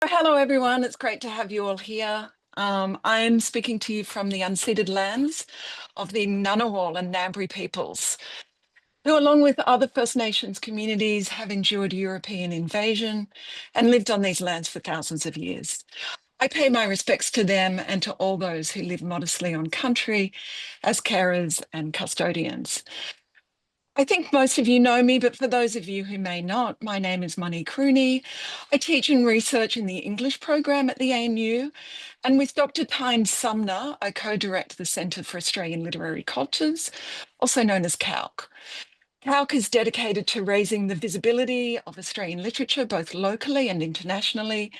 Hello, everyone. It's great to have you all here. I'm speaking to you from the unceded lands of the Ngunnawal and Ngambri peoples, who, along with other First Nations communities, have endured European invasion and lived on these lands for thousands of years. I pay my respects to them and to all those who live modestly on country as carers and custodians. I think most of you know me, but for those of you who may not, my name is Monique Rooney. I teach and research in the English program at the ANU, and with Dr. Tyne Sumner, I co-direct the Centre for Australian Literary Cultures, also known as CALC. CALC is dedicated to raising the visibility of Australian literature, both locally and internationally,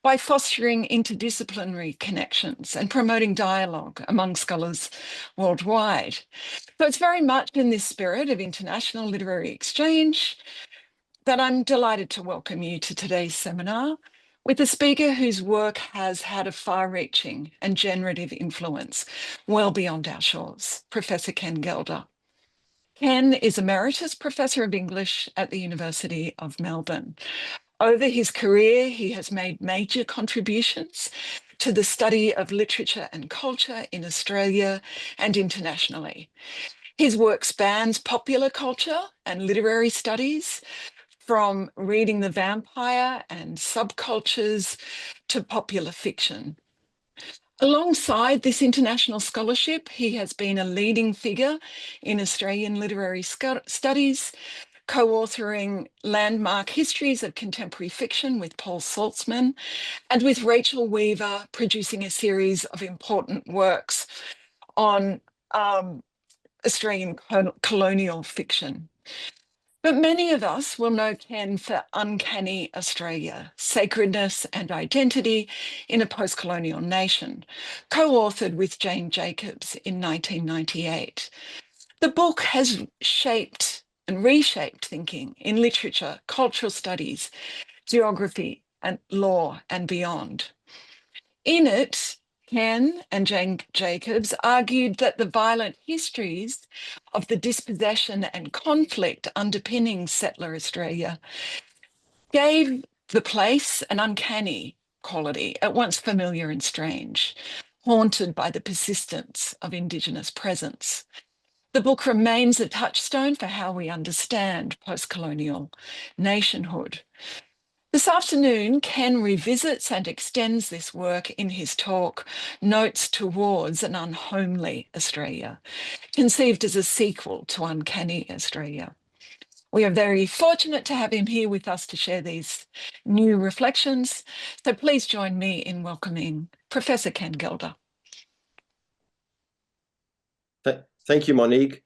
by fostering interdisciplinary connections and promoting dialogue among scholars worldwide. So it's very much in this spirit of international literary exchange that I'm delighted to welcome you to today's seminar with a speaker whose work has had a far-reaching and generative influence well beyond our shores, Professor Ken Gelder. Ken is Emeritus Professor of English at the University of Melbourne. Over his career, he has made major contributions to the study of literature and culture in Australia and internationally. His work spans popular culture and literary studies, from reading the vampire and subcultures to popular fiction. Alongside this international scholarship, he has been a leading figure in Australian literary studies, co-authoring landmark histories of contemporary fiction with Paul Saltzman, and with Rachel Weaver producing a series of important works on Australian colonial fiction. But many of us will know Ken for Uncanny Australia, Sacredness and Identity in a Post-Colonial Nation, co-authored with Jane Jacobs in 1998. The book has shaped and reshaped thinking in literature, cultural studies, geography, and law and beyond. In it, Ken and Jane Jacobs argued that the violent histories of the dispossession and conflict underpinning settler Australia gave the place an uncanny quality, at once familiar and strange, haunted by the persistence of Indigenous presence. The book remains a touchstone for how we understand post-colonial nationhood. This afternoon, Ken revisits and extends this work in his talk, Notes Towards an Unhomely Australia, conceived as a sequel to Uncanny Australia. We are very fortunate to have him here with us to share these new reflections. So please join me in welcoming Professor Ken Gelder. Thank you, Monique.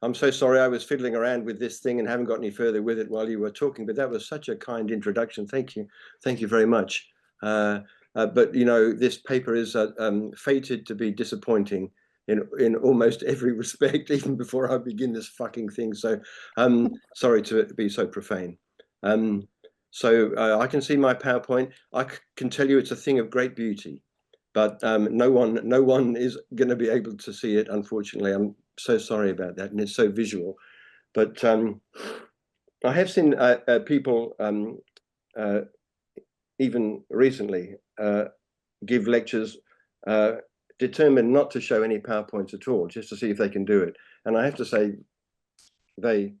I'm so sorry I was fiddling around with this thing and haven't got any further with it while you were talking, but that was such a kind introduction. Thank you. Thank you very much. But, this paper is fated to be disappointing in almost every respect, even before I begin this fucking thing. So sorry to be so profane. I can see my PowerPoint. I can tell you it's a thing of great beauty, but no one is going to be able to see it, unfortunately. I'm so sorry about that, and it's so visual. But I have seen people even recently give lectures determined not to show any PowerPoints at all, just to see if they can do it. And I have to say, they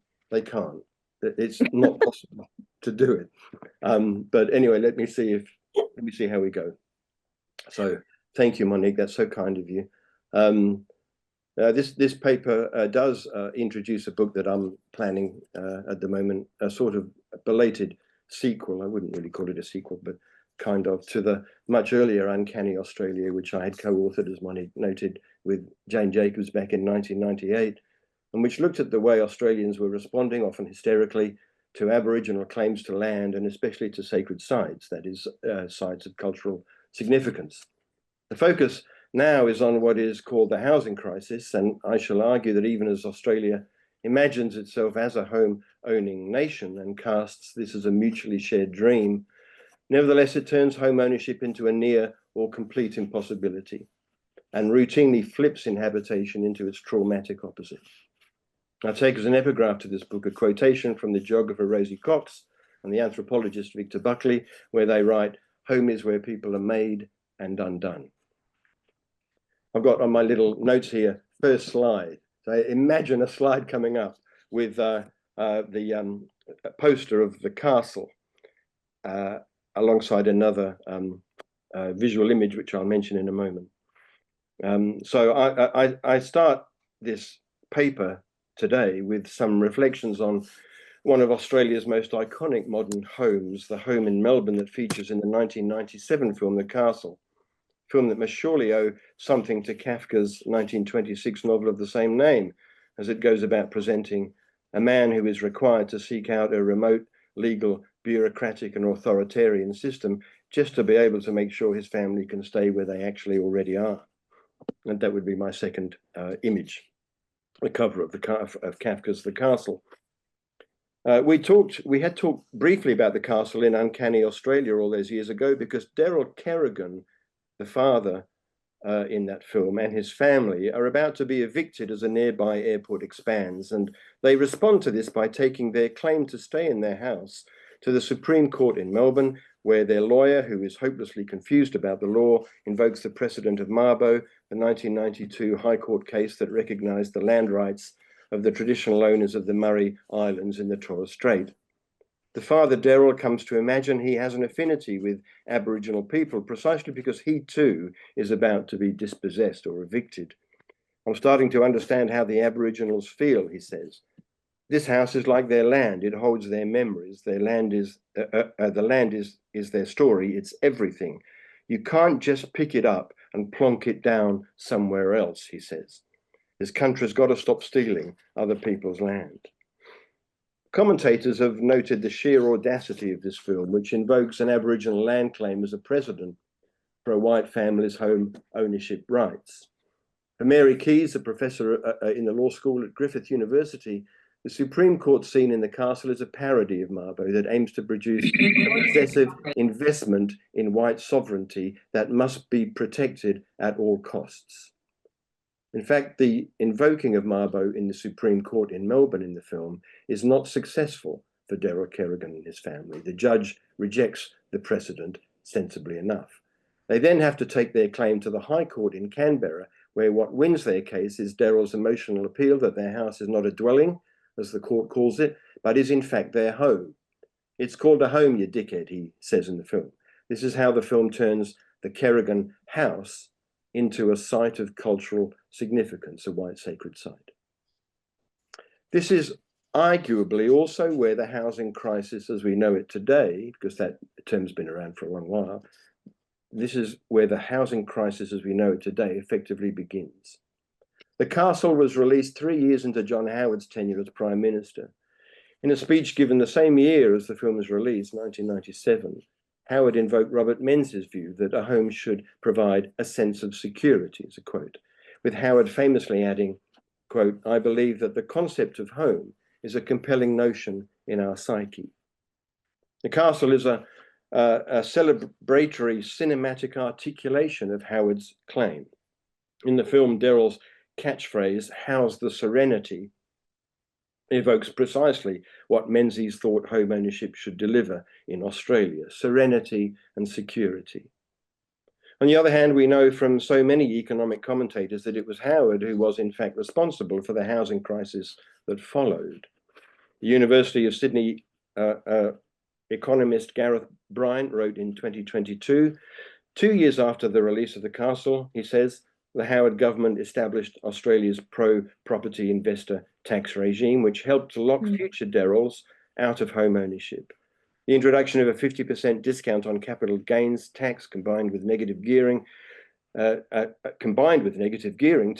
can't. It's not possible to do it. But anyway, let me see how we go. So thank you, Monique. That's so kind of you. This paper does introduce a book that I'm planning at the moment, a sort of belated sequel. I wouldn't really call it a sequel, but kind of, to the much earlier Uncanny Australia, which I had co-authored, as Monique noted, with Jane Jacobs back in 1998, and which looked at the way Australians were responding, often hysterically, to Aboriginal claims to land, and especially to sacred sites, that is, sites of cultural significance. The focus now is on what is called the housing crisis, and I shall argue that even as Australia imagines itself as a home-owning nation and casts this as a mutually shared dream, nevertheless it turns home ownership into a near or complete impossibility and routinely flips inhabitation into its traumatic opposite. I take as an epigraph to this book a quotation from the geographer Rosie, and the anthropologist Victor Buckli, where they write, "Home is where people are made and undone." I've got on my little notes here, first slide. So imagine a slide coming up with the poster of the castle alongside another visual image, which I'll mention in a moment. So I start this paper today with some reflections on one of Australia's most iconic modern homes, the home in Melbourne that features in the 1997 film, The Castle, a film that must surely owe something to Kafka's 1926 novel of the same name, as it goes about presenting a man who is required to seek out a remote, legal, bureaucratic and authoritarian system just to be able to make sure his family can stay where they actually already are. And that would be my second image, the cover of Kafka's The Castle. We had talked briefly about the castle in Uncanny Australia all those years ago, because Daryl Kerrigan, the father in that film, and his family are about to be evicted as a nearby airport expands, and they respond to this by taking their claim to stay in their house to the Supreme Court in Melbourne, where their lawyer, who is hopelessly confused about the law, invokes the precedent of Mabo, the 1992 High Court case that recognised the land rights of the traditional owners of the Murray Islands in the Torres Strait. The father, Daryl, comes to imagine he has an affinity with Aboriginal people precisely because he too is about to be dispossessed or evicted. "I'm starting to understand how the Aboriginals feel," he says. "This house is like their land. It holds their memories. Their land is the land is their story. It's everything. You can't just pick it up and plonk it down somewhere else," he says. "This country's got to stop stealing other people's land." Commentators have noted the sheer audacity of this film, which invokes an Aboriginal land claim as a precedent for a white family's home ownership rights. For Mary Keyes, a professor in the law school at Griffith University, the Supreme Court scene in The Castle is a parody of Mabo that aims to produce a possessive investment in white sovereignty that must be protected at all costs. In fact, the invoking of Mabo in the Supreme Court in Melbourne in the film is not successful for Daryl Kerrigan and his family. The judge rejects the precedent, sensibly enough. They then have to take their claim to the High Court in Canberra, where what wins their case is Daryl's emotional appeal that their house is not a dwelling, as the court calls it, but is in fact their home. "It's called a home, you dickhead," he says in the film. This is how the film turns the Kerrigan house into a site of cultural significance, a white sacred site. This is arguably also where the housing crisis as we know it today, because that term's been around for a long while, this is where the housing crisis as we know it today effectively begins. The Castle was released 3 years into John Howard's tenure as Prime Minister. In a speech given the same year as the film was released, 1997, Howard invoked Robert Menzies' view that a home should provide a sense of security, as a quote, with Howard famously adding, quote, "I believe that the concept of home is a compelling notion in our psyche." The Castle is a celebratory cinematic articulation of Howard's claim. In the film, Daryl's catchphrase, "How's the serenity?" evokes precisely what Menzies thought home ownership should deliver in Australia: serenity and security. On the other hand, we know from so many economic commentators that it was Howard who was in fact responsible for the housing crisis that followed. The University of Sydney economist Gareth Bryant wrote in 2022, 2 years after the release of The Castle, he says, the Howard government established Australia's pro-property investor tax regime, which helped to lock future Daryls out of home ownership. The introduction of a 50% discount on capital gains tax combined with negative gearing to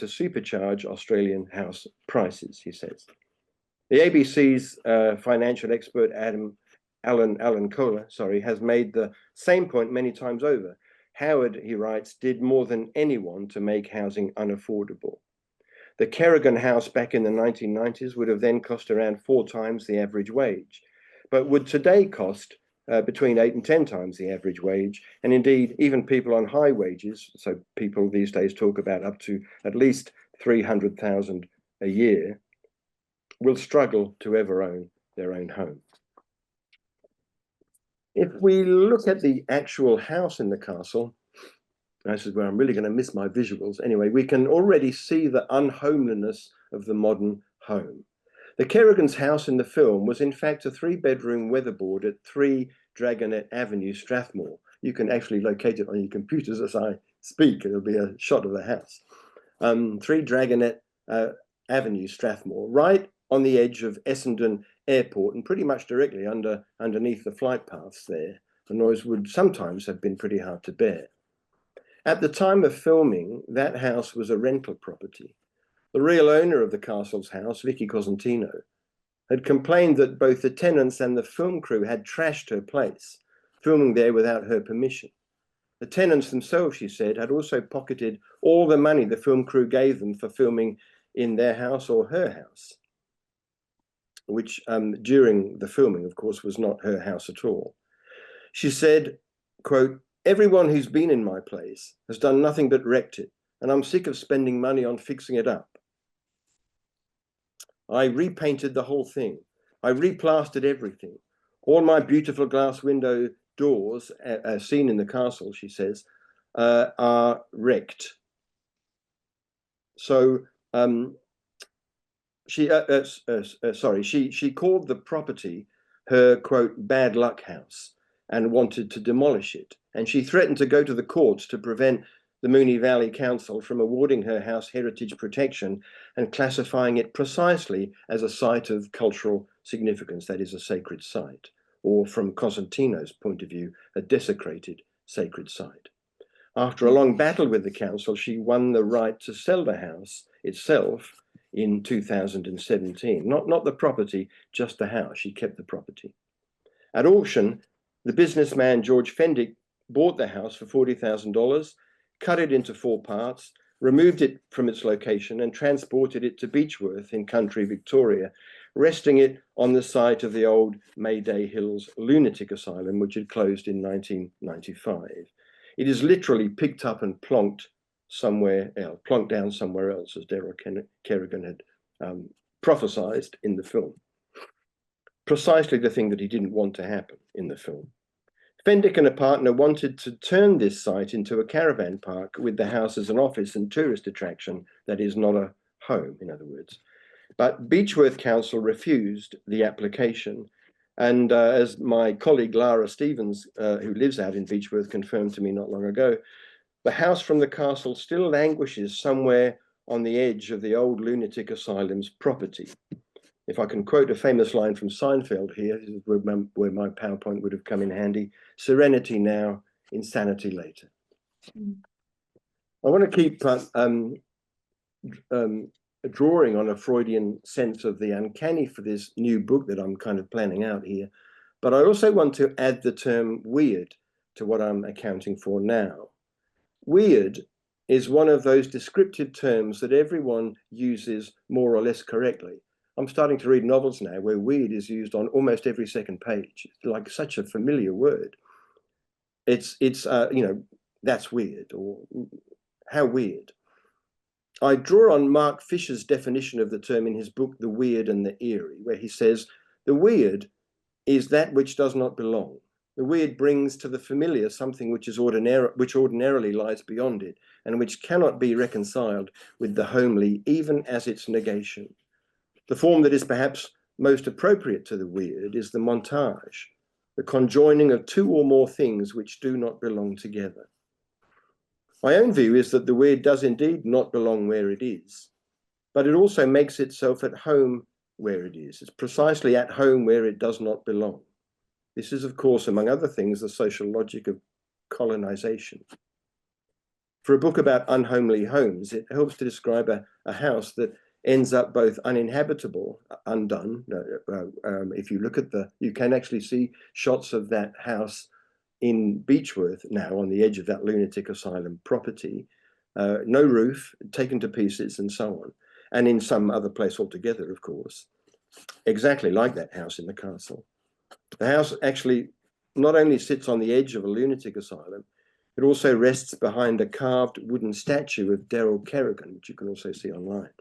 supercharge Australian house prices, he says. The ABC's financial expert Alan Kohler, has made the same point many times over. Howard, he writes, did more than anyone to make housing unaffordable. The Kerrigan house back in the 1990s would have then cost around 4 times the average wage, but would today cost between 8 and 10 times the average wage. And indeed, even people on high wages, so people these days talk about up to at least 300,000 a year, will struggle to ever own their own home. If we look at the actual house in the castle, this is where I'm really going to miss my visuals. Anyway, we can already see the unhomeliness of the modern home. The Kerrigan's house in the film was in fact a 3-bedroom weatherboard at 3 Dragonet Avenue, Strathmore. You can actually locate it on your computers as I speak. It'll be a shot of the house. 3 Dragonet Avenue, Strathmore, right on the edge of Essendon Airport and pretty much directly underneath the flight paths there. The noise would sometimes have been pretty hard to bear. At the time of filming, that house was a rental property. The real owner of the castle's house, Vicky Cosentino, had complained that both the tenants and the film crew had trashed her place, filming there without her permission. The tenants themselves, she said, had also pocketed all the money the film crew gave them for filming in their house or her house, which during the filming, of course, was not her house at all. She said, quote, "Everyone who's been in my place has done nothing but wrecked it, and I'm sick of spending money on fixing it up. I repainted the whole thing. I replastered everything. All my beautiful glass window doors, as seen in the castle," she says, "are wrecked." So she called the property her, quote, "bad luck house," and wanted to demolish it. And she threatened to go to the courts to prevent the Moonee Valley Council from awarding her house heritage protection and classifying it precisely as a site of cultural significance, that is, a sacred site, or from Cosentino's point of view, a desecrated sacred site. After a long battle with the council, she won the right to sell the house itself in 2017. Not the property, just the house. She kept the property. At auction, the businessman George Fendick bought the house for $40,000, cut it into 4 parts, removed it from its location and transported it to Beechworth in country Victoria, resting it on the site of the old Mayday Hills Lunatic Asylum, which had closed in 1995. It is literally picked up and plonked down somewhere else, as Daryl Kerrigan had prophesied in the film. Precisely the thing that he didn't want to happen in the film. Fendick and a partner wanted to turn this site into a caravan park with the house as an office and tourist attraction that is not a home, in other words. But Beechworth Council refused the application. And as my colleague Lara Stevens, who lives out in Beechworth, confirmed to me not long ago, the house from the castle still languishes somewhere on the edge of the old lunatic asylum's property. If I can quote a famous line from Seinfeld here, this is where my PowerPoint would have come in handy: "Serenity now, insanity later." I want to keep drawing on a Freudian sense of the uncanny for this new book that I'm kind of planning out here. But I also want to add the term weird to what I'm accounting for now. Weird is one of those descriptive terms that everyone uses more or less correctly. I'm starting to read novels now where weird is used on almost every second page. It's like such a familiar word. It's that's weird, or how weird. I draw on Mark Fisher's definition of the term in his book, The Weird and the Eerie, where he says, "The weird is that which does not belong. The weird brings to the familiar something which ordinarily lies beyond it, and which cannot be reconciled with the homely, even as its negation. The form that is perhaps most appropriate to the weird is the montage, the conjoining of 2 or more things which do not belong together." My own view is that the weird does indeed not belong where it is, but it also makes itself at home where it is. It's precisely at home where it does not belong. This is, of course, among other things, the social logic of colonisation. For a book about unhomely homes, it helps to describe a house that ends up both uninhabitable, undone. If you look at you can actually see shots of that house in Beechworth now on the edge of that lunatic asylum property, no roof, taken to pieces and so on. And in some other place altogether, of course, exactly like that house in the castle. The house actually not only sits on the edge of a lunatic asylum, it also rests behind a carved wooden statue of Daryl Kerrigan, which you can also see online.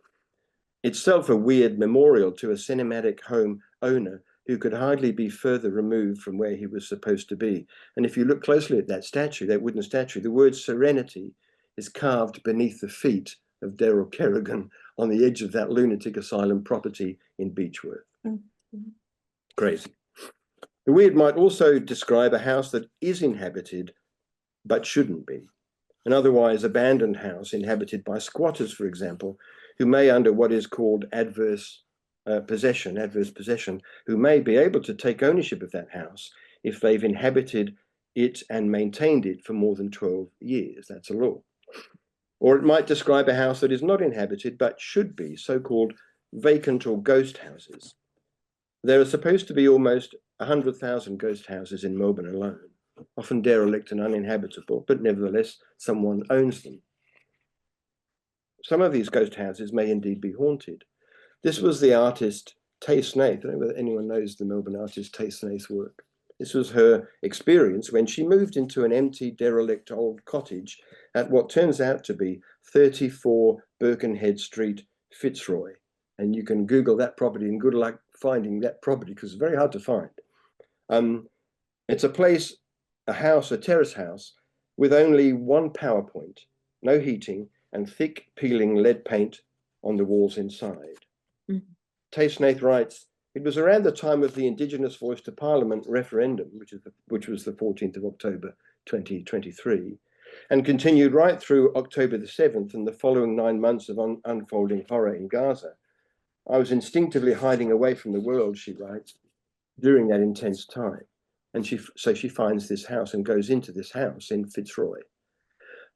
Itself a weird memorial to a cinematic home owner who could hardly be further removed from where he was supposed to be. And if you look closely at that statue, that wooden statue, the word serenity is carved beneath the feet of Daryl Kerrigan on the edge of that lunatic asylum property in Beechworth. Crazy. The weird might also describe a house that is inhabited but shouldn't be. An otherwise abandoned house inhabited by squatters, for example, who may, under what is called adverse possession, who may be able to take ownership of that house if they've inhabited it and maintained it for more than 12 years. That's a law. Or it might describe a house that is not inhabited but should be, so-called vacant or ghost houses. There are supposed to be almost 100,000 ghost houses in Melbourne alone, often derelict and uninhabitable, but nevertheless someone owns them. Some of these ghost houses may indeed be haunted. This was the artist Tay Snaith. I don't know whether anyone knows the Melbourne artist Tay Snaith's work. This was her experience when she moved into an empty, derelict old cottage at what turns out to be 34 Birkenhead Street, Fitzroy. And you can Google that property, and good luck finding that property because it's very hard to find. It's a place, a house, a terrace house, with only one power point, no heating, and thick peeling lead paint on the walls inside. Tay Snaith writes, "It was around the time of the Indigenous Voice to Parliament referendum, which was the 14th of October 2023, and continued right through October the 7th and the following 9 months of unfolding horror in Gaza. I was instinctively hiding away from the world," she writes, during that intense time. And so she finds this house and goes into this house in Fitzroy.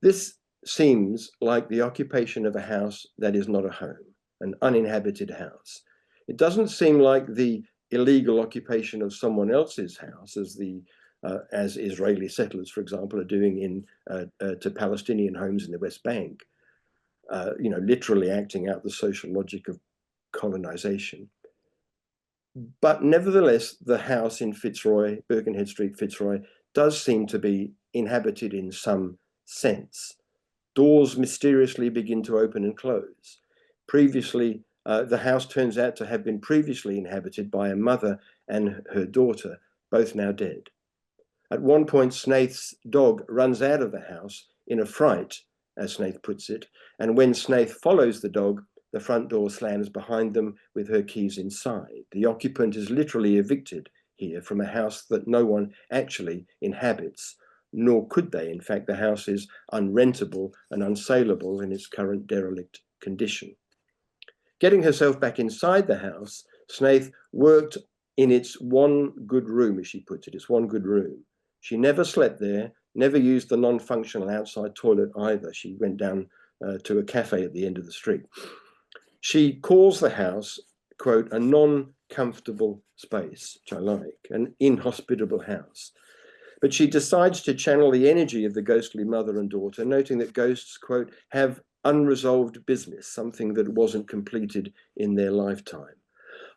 This seems like the occupation of a house that is not a home, an uninhabited house. It doesn't seem like the illegal occupation of someone else's house, as Israeli settlers, for example, are doing to Palestinian homes in the West Bank, literally acting out the social logic of colonisation. But nevertheless, the house in Fitzroy, Birkenhead Street, Fitzroy, does seem to be inhabited in some sense. Doors mysteriously begin to open and close. Previously, the house turns out to have been previously inhabited by a mother and her daughter, both now dead. At one point, Snaith's dog runs out of the house in a fright, as Snaith puts it, and when Snaith follows the dog, the front door slams behind them with her keys inside. The occupant is literally evicted here from a house that no one actually inhabits, nor could they. In fact, the house is unrentable and unsaleable in its current derelict condition. Getting herself back inside the house, Snaith worked in its one good room, as she puts it, its one good room. She never slept there, never used the non-functional outside toilet either. She went down to a cafe at the end of the street. She calls the house, quote, a non-comfortable space, which I like, an inhospitable house. But she decides to channel the energy of the ghostly mother and daughter, noting that ghosts, quote, have unresolved business, something that wasn't completed in their lifetime.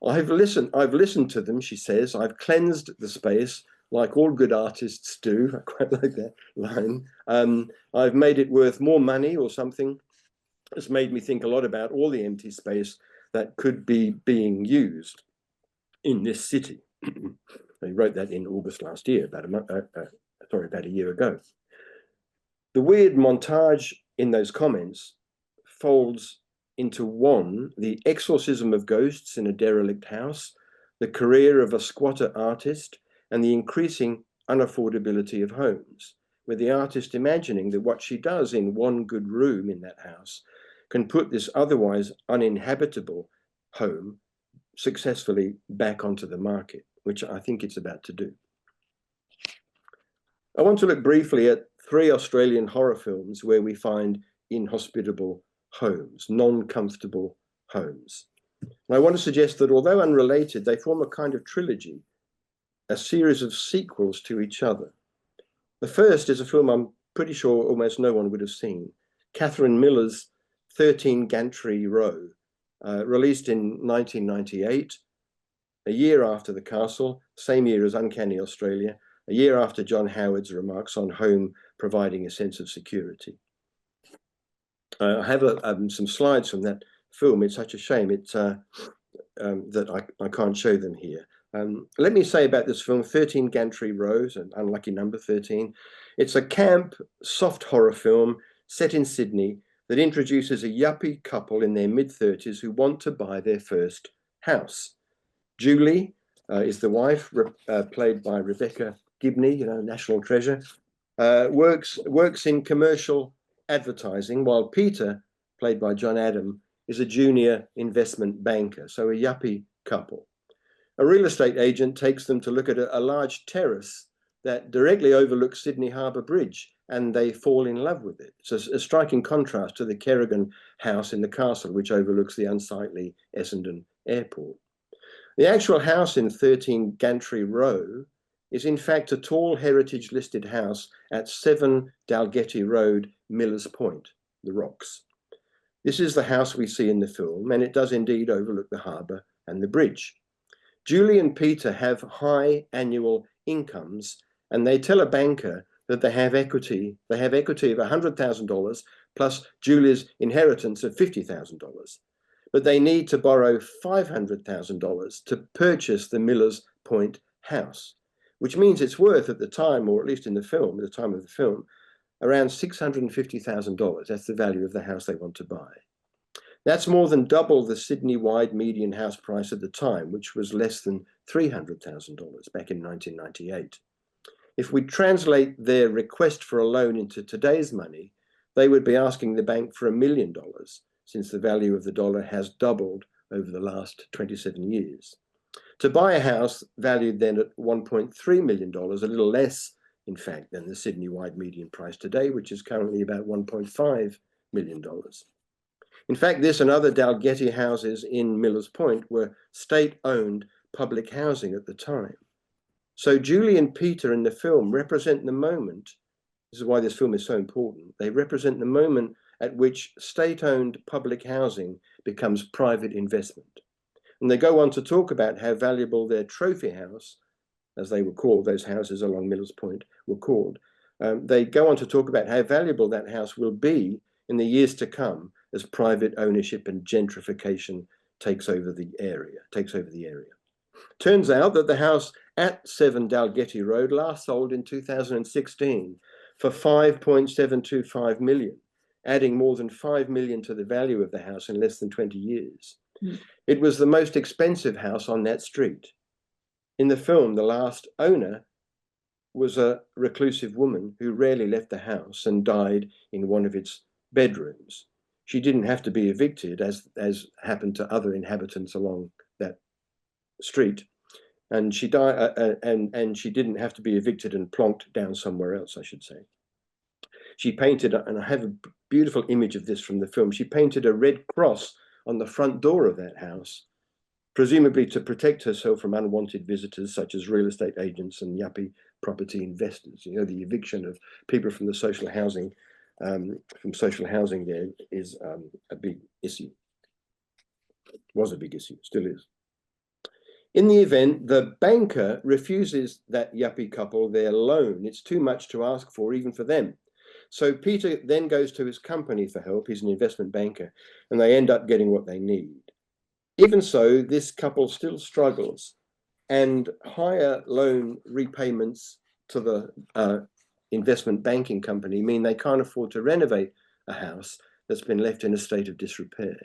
I've listened to them, she says. I've cleansed the space, like all good artists do. I quite like that line. I've made it worth more money or something. It's made me think a lot about all the empty space that could be being used in this city. He wrote that in August last year, about a year ago. The weird montage in those comments folds into one, the exorcism of ghosts in a derelict house, the career of a squatter artist, and the increasing unaffordability of homes, with the artist imagining that what she does in one good room in that house can put this otherwise uninhabitable home successfully back onto the market, which I think it's about to do. I want to look briefly at 3 Australian horror films where we find inhospitable homes, non-comfortable homes. And I want to suggest that although unrelated, they form a kind of trilogy, a series of sequels to each other. The first is a film I'm pretty sure almost no one would have seen, Catherine Miller's 13 Gantry Row, released in 1998, a year after The Castle, same year as Uncanny Australia, a year after John Howard's remarks on home providing a sense of security. I have some slides from that film. It's such a shame that I can't show them here. Let me say about this film, 13 Gantry Row, an unlucky number, 13. It's a camp, soft horror film set in Sydney that introduces a yuppie couple in their mid-30s who want to buy their first house. Julie is the wife, played by Rebecca Gibney, national treasure, works in commercial advertising, while Peter, played by John Adam, is a junior investment banker, so a yuppie couple. A real estate agent takes them to look at a large terrace that directly overlooks Sydney Harbour Bridge, and they fall in love with it. It's a striking contrast to the Kerrigan house in the castle, which overlooks the unsightly Essendon Airport. The actual house in 13 Gantry Row is in fact a tall heritage listed house at 7 Dalgety Road, Millers Point, the Rocks. This is the house we see in the film, and it does indeed overlook the harbour and the bridge. Julie and Peter have high annual incomes, and they tell a banker that they have equity. They have equity of $100,000 plus Julie's inheritance of $50,000. But they need to borrow $500,000 to purchase the Millers Point house, which means it's worth at the time, or at least in the film, at the time of the film, around $650,000. That's the value of the house they want to buy. That's more than double the Sydney-wide median house price at the time, which was less than $300,000 back in 1998. If we translate their request for a loan into today's money, they would be asking the bank for $1 million, since the value of the dollar has doubled over the last 27 years. To buy a house valued then at $1.3 million, a little less, in fact, than the Sydney-wide median price today, which is currently about $1.5 million. In fact, this and other Dalgety houses in Millers Point were state-owned public housing at the time. So Julie and Peter in the film represent the moment, this is why this film is so important, they represent the moment at which state-owned public housing becomes private investment. And they go on to talk about how valuable their trophy house, as they were called, those houses along Millers Point were called, they go on to talk about how valuable that house will be in the years to come as private ownership and gentrification takes over the area. Turns out that the house at 7 Dalgety Road last sold in 2016 for $5.725 million, adding more than $5 million to the value of the house in less than 20 years. It was the most expensive house on that street. In the film, the last owner was a reclusive woman who rarely left the house and died in one of its bedrooms. She didn't have to be evicted, as happened to other inhabitants along that street, and she died, and she didn't have to be evicted and plonked down somewhere else, I should say. She painted, and I have a beautiful image of this from the film, she painted a red cross on the front door of that house, presumably to protect herself from unwanted visitors such as real estate agents and yuppie property investors. The eviction of people from the social housing, there is a big issue. Was a big issue, still is. In the event, the banker refuses that yuppie couple their loan. It's too much to ask for, even for them. So Peter then goes to his company for help. He's an investment banker, and they end up getting what they need. Even so, this couple still struggles, and higher loan repayments to the investment banking company mean they can't afford to renovate a house that's been left in a state of disrepair.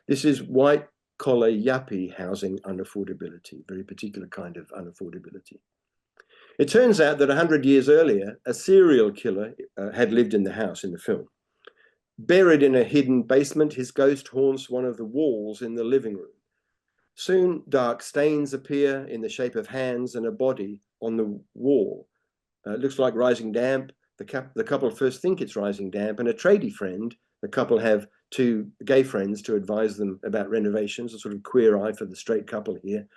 This is white-collar yuppie housing unaffordability, very particular kind of unaffordability. It turns out that 100 years earlier, a serial killer had lived in the house in the film. Buried in a hidden basement, his ghost haunts one of the walls in the living room. Soon, dark stains appear in the shape of hands and a body on the wall. It looks like rising damp. The couple first think it's rising damp, and a tradie friend, the couple have 2 gay friends to advise them about renovations, a sort of queer eye for the straight couple here,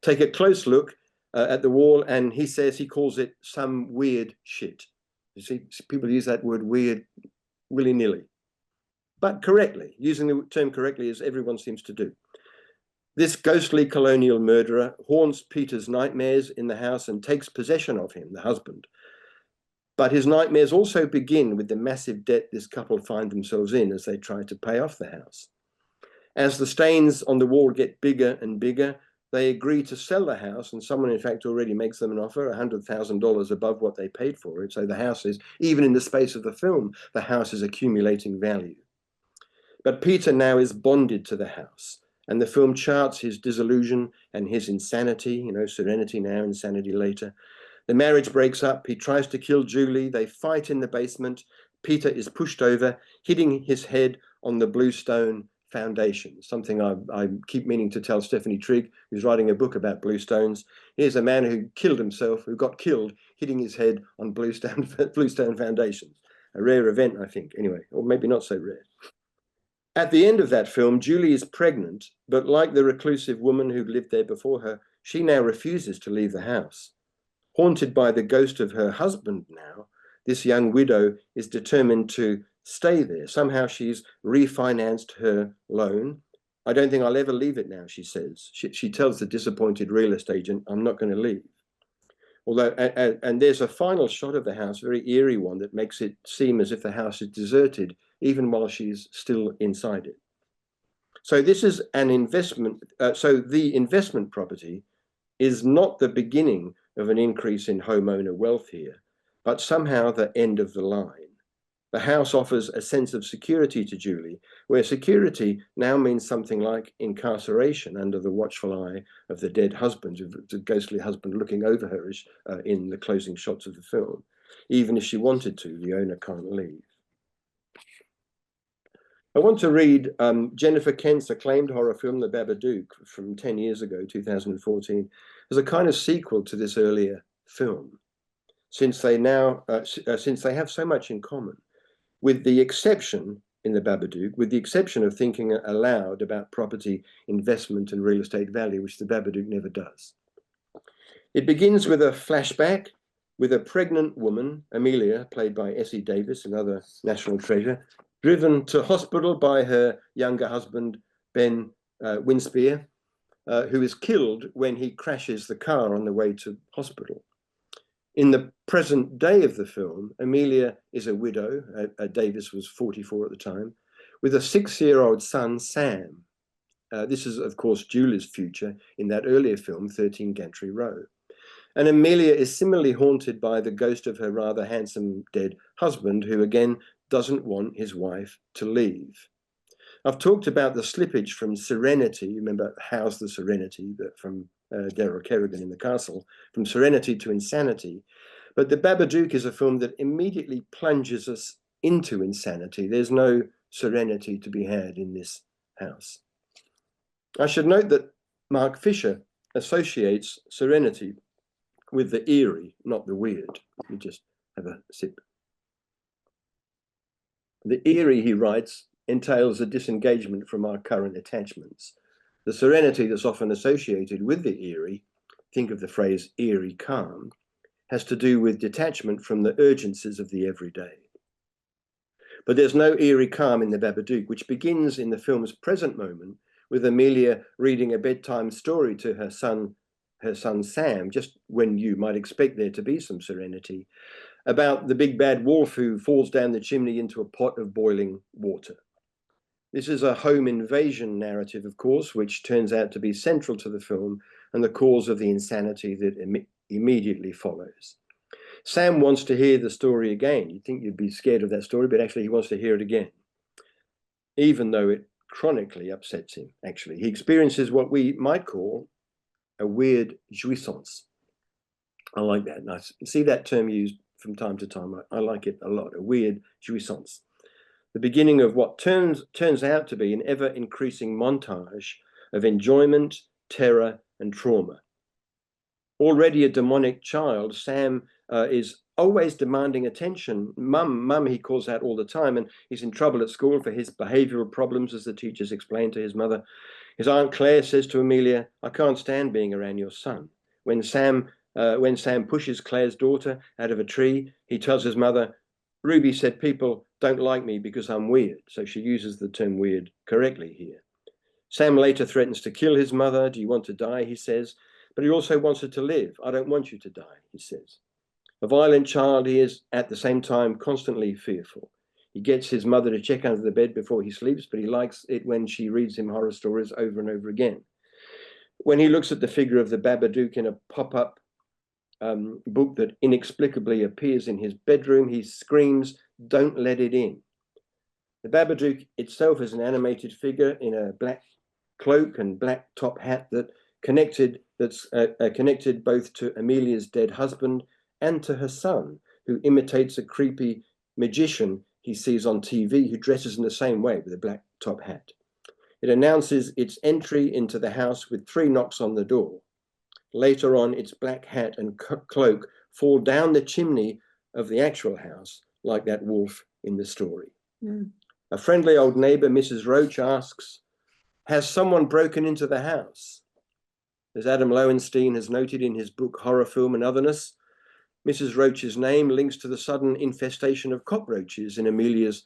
take a close look at the wall, and he says he calls it some weird shit. You see, people use that word weird willy-nilly, but correctly, using the term correctly, as everyone seems to do. This ghostly colonial murderer haunts Peter's nightmares in the house and takes possession of him, the husband. But his nightmares also begin with the massive debt this couple find themselves in as they try to pay off the house. As the stains on the wall get bigger and bigger, They agree to sell the house, and someone, in fact, already makes them an offer, $100,000 above what they paid for it. So the house is, even in the space of the film, the house is accumulating value. But Peter now is bonded to the house, and the film charts his disillusion and his insanity, serenity now, insanity later. The marriage breaks up. He tries to kill Julie. They fight in the basement. Peter is pushed over, hitting his head on the bluestone foundation, something I keep meaning to tell Stephanie Trigg, who's writing a book about bluestones. Here's a man who killed himself, who got killed, hitting his head on bluestone foundations. A rare event, I think, anyway, or maybe not so rare. At the end of that film, Julie is pregnant, but like the reclusive woman who lived there before her, she now refuses to leave the house. Haunted by the ghost of her husband now, this young widow is determined to stay there. Somehow she's refinanced her loan. I don't think I'll ever leave it now, she says. She tells the disappointed real estate agent, I'm not going to leave. Although, and there's a final shot of the house, very eerie one, that makes it seem as if the house is deserted, even while she's still inside it. So this is an investment. So the investment property is not the beginning of an increase in homeowner wealth here, but somehow the end of the line. The house offers a sense of security to Julie, where security now means something like incarceration under the watchful eye of the dead husband, the ghostly husband looking over her in the closing shots of the film. Even if she wanted to, the owner can't leave. I want to read Jennifer Kent's acclaimed horror film, The Babadook, from 10 years ago, 2014, as a kind of sequel to this earlier film, since they have so much in common, with the exception in The Babadook, with the exception of thinking aloud about property investment and real estate value, which The Babadook never does. It begins with a flashback with a pregnant woman, Amelia, played by Essie Davis, another national treasure, driven to hospital by her younger husband, Ben Winspear, who is killed when he crashes the car on the way to hospital. In the present day of the film, Amelia is a widow. Davis was 44 at the time, with a 6-year-old son, Sam. This is, of course, Julie's future in that earlier film, 13 Gantry Row. And Amelia is similarly haunted by the ghost of her rather handsome dead husband, who again doesn't want his wife to leave. I've talked about the slippage from Serenity, remember How's the Serenity, from Daryl Kerrigan in The Castle, from Serenity to Insanity. But The Babadook is a film that immediately plunges us into insanity. There's no serenity to be had in this house. I should note that Mark Fisher associates serenity with the eerie, not the weird. Let me just have a sip. The eerie, he writes, entails a disengagement from our current attachments. The serenity that's often associated with the eerie, think of the phrase eerie calm, has to do with detachment from the urgencies of the everyday. But there's no eerie calm in The Babadook, which begins in the film's present moment with Amelia reading a bedtime story to her son Sam, just when you might expect there to be some serenity, about the big bad wolf who falls down the chimney into a pot of boiling water. This is a home invasion narrative, of course, which turns out to be central to the film and the cause of the insanity that immediately follows. Sam wants to hear the story again. You'd think you'd be scared of that story, but actually he wants to hear it again, even though it chronically upsets him, actually. He experiences what we might call a weird jouissance. I like that. I see that term used from time to time. I like it a lot, a weird jouissance. The beginning of what turns out to be an ever-increasing montage of enjoyment, terror, and trauma. Already a demonic child, Sam is always demanding attention. Mum, he calls out all the time, and he's in trouble at school for his behavioral problems, as the teachers explain to his mother. His Aunt Claire says to Amelia, I can't stand being around your son. When Sam pushes Claire's daughter out of a tree, he tells his mother, Ruby said people don't like me because I'm weird. So she uses the term weird correctly here. Sam later threatens to kill his mother. Do you want to die, he says. But he also wants her to live. I don't want you to die, he says. A violent child, he is at the same time constantly fearful. He gets his mother to check under the bed before he sleeps, but he likes it when she reads him horror stories over and over again. When he looks at the figure of the Babadook in a pop-up book that inexplicably appears in his bedroom, he screams, "Don't let it in." The Babadook itself is an animated figure in a black cloak and black top hat that's connected both to Amelia's dead husband and to her son, who imitates a creepy magician he sees on TV who dresses in the same way with a black top hat. It announces its entry into the house with 3 knocks on the door. Later on, its black hat and cloak fall down the chimney of the actual house, like that wolf in the story. A friendly old neighbor, Mrs. Roach, asks, "Has someone broken into the house?" As Adam Lowenstein has noted in his book Horror Film and Otherness, Mrs. Roach's name links to the sudden infestation of cockroaches in Amelia's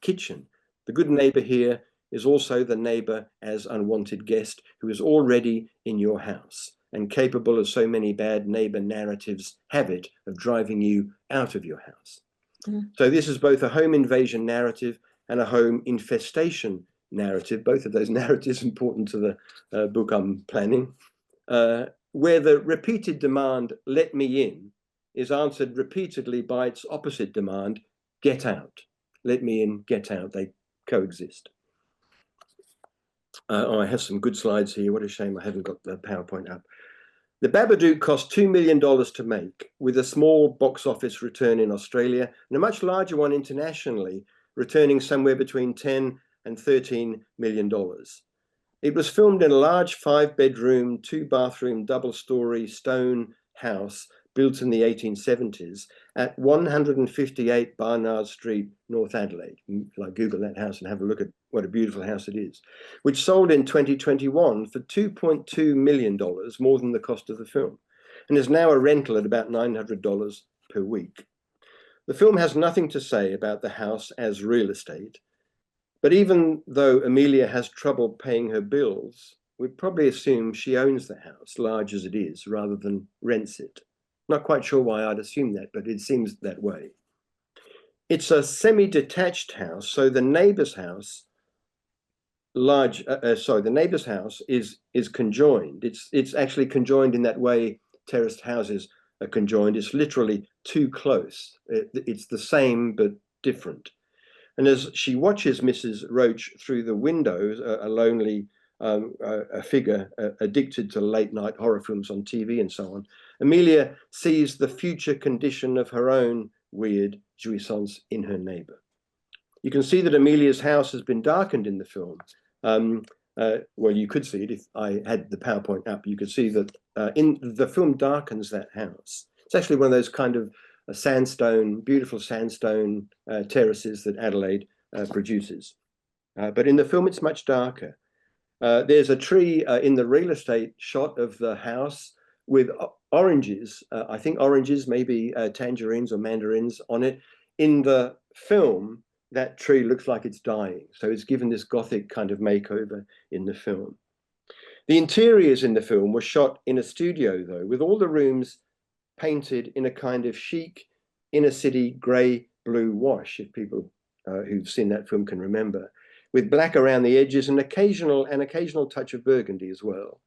kitchen. The good neighbor here is also the neighbor as unwanted guest who is already in your house and capable, as so many bad neighbor narratives have it, of driving you out of your house. So this is both a home invasion narrative and a home infestation narrative, both of those narratives important to the book I'm planning, where the repeated demand, "let me in," is answered repeatedly by its opposite demand, "get out." Let me in, get out, they coexist. I have some good slides here. What a shame I haven't got the PowerPoint up. The Babadook cost $2 million to make, with a small box office return in Australia and a much larger one internationally, returning somewhere between $10 and $13 million. It was filmed in a large 5-bedroom, 2-bathroom, double-story stone house built in the 1870s at 158 Barnard Street, North Adelaide. Like Google that house and have a look at what a beautiful house it is, which sold in 2021 for $2.2 million, more than the cost of the film, and is now a rental at about $900 per week. The film has nothing to say about the house as real estate, but even though Amelia has trouble paying her bills, we'd probably assume she owns the house, large as it is, rather than rents it. Not quite sure why I'd assume that, but it seems that way. It's a semi-detached house, so the neighbor's house the neighbor's house is conjoined. It's actually conjoined in that way terraced houses are conjoined. It's literally too close. It's the same but different. And as she watches Mrs. Roach through the windows, a lonely a figure addicted to late night horror films on TV and so on, Amelia sees the future condition of her own weird jouissance in her neighbor. You can see that Amelia's house has been darkened in the film. Well, you could see it if I had the PowerPoint up. You could see that in the film darkens that house. It's actually one of those kind of sandstone, beautiful sandstone terraces that Adelaide produces. But in the film, it's much darker. There's a tree in the real estate shot of the house with oranges, I think oranges, maybe tangerines or mandarins on it. In the film, that tree looks like it's dying. So it's given this Gothic kind of makeover in the film. The interiors in the film were shot in a studio, though, with all the rooms painted in a kind of chic inner city grey-blue wash, if people who've seen that film can remember, with black around the edges and an occasional touch of burgundy as well,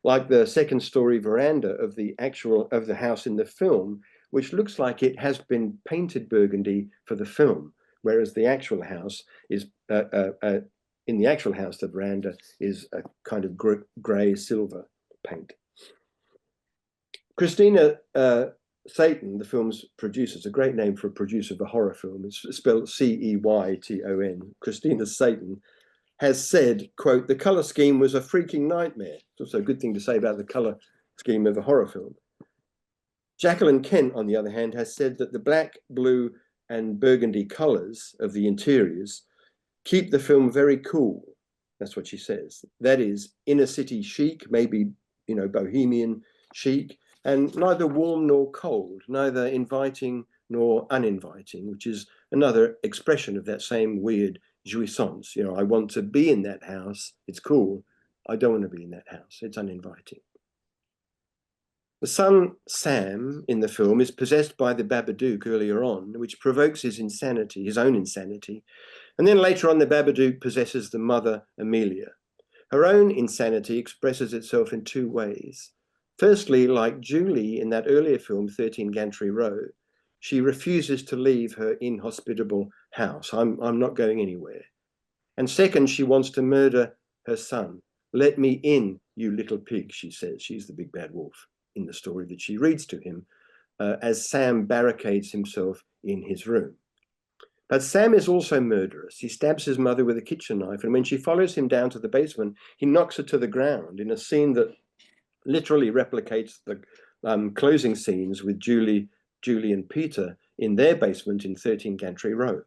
like the second story veranda of the house in the film, which looks like it has been painted burgundy for the film, whereas the actual house is in the actual house, the veranda is a kind of grey silver paint. Christina Satan, the film's producer, it's a great name for a producer of a horror film. It's spelled C-E-Y-T-O-N. Christina Satan has said, quote, "The colour scheme was a freaking nightmare." It's also a good thing to say about the colour scheme of a horror film. Jacqueline Kent, on the other hand, has said that the black, blue, and burgundy colours of the interiors keep the film very cool. That's what she says. That is, inner city chic, maybe, bohemian chic, and neither warm nor cold, neither inviting nor uninviting, which is another expression of that same weird jouissance. I want to be in that house. It's cool. I don't want to be in that house. It's uninviting. The son, Sam, in the film is possessed by the Babadook earlier on, which provokes his own insanity. And then later on, the Babadook possesses the mother, Amelia. Her own insanity expresses itself in two ways. Firstly, like Julie in that earlier film, 13 Gantry Row, she refuses to leave her inhospitable house. I'm not going anywhere. And second, she wants to murder her son. Let me in, you little pig, she says. She's the big bad wolf in the story that she reads to him as Sam barricades himself in his room. But Sam is also murderous. He stabs his mother with a kitchen knife, and when she follows him down to the basement, he knocks her to the ground in a scene that literally replicates the closing scenes with Julie and Peter in their basement in 13 Gantry Row.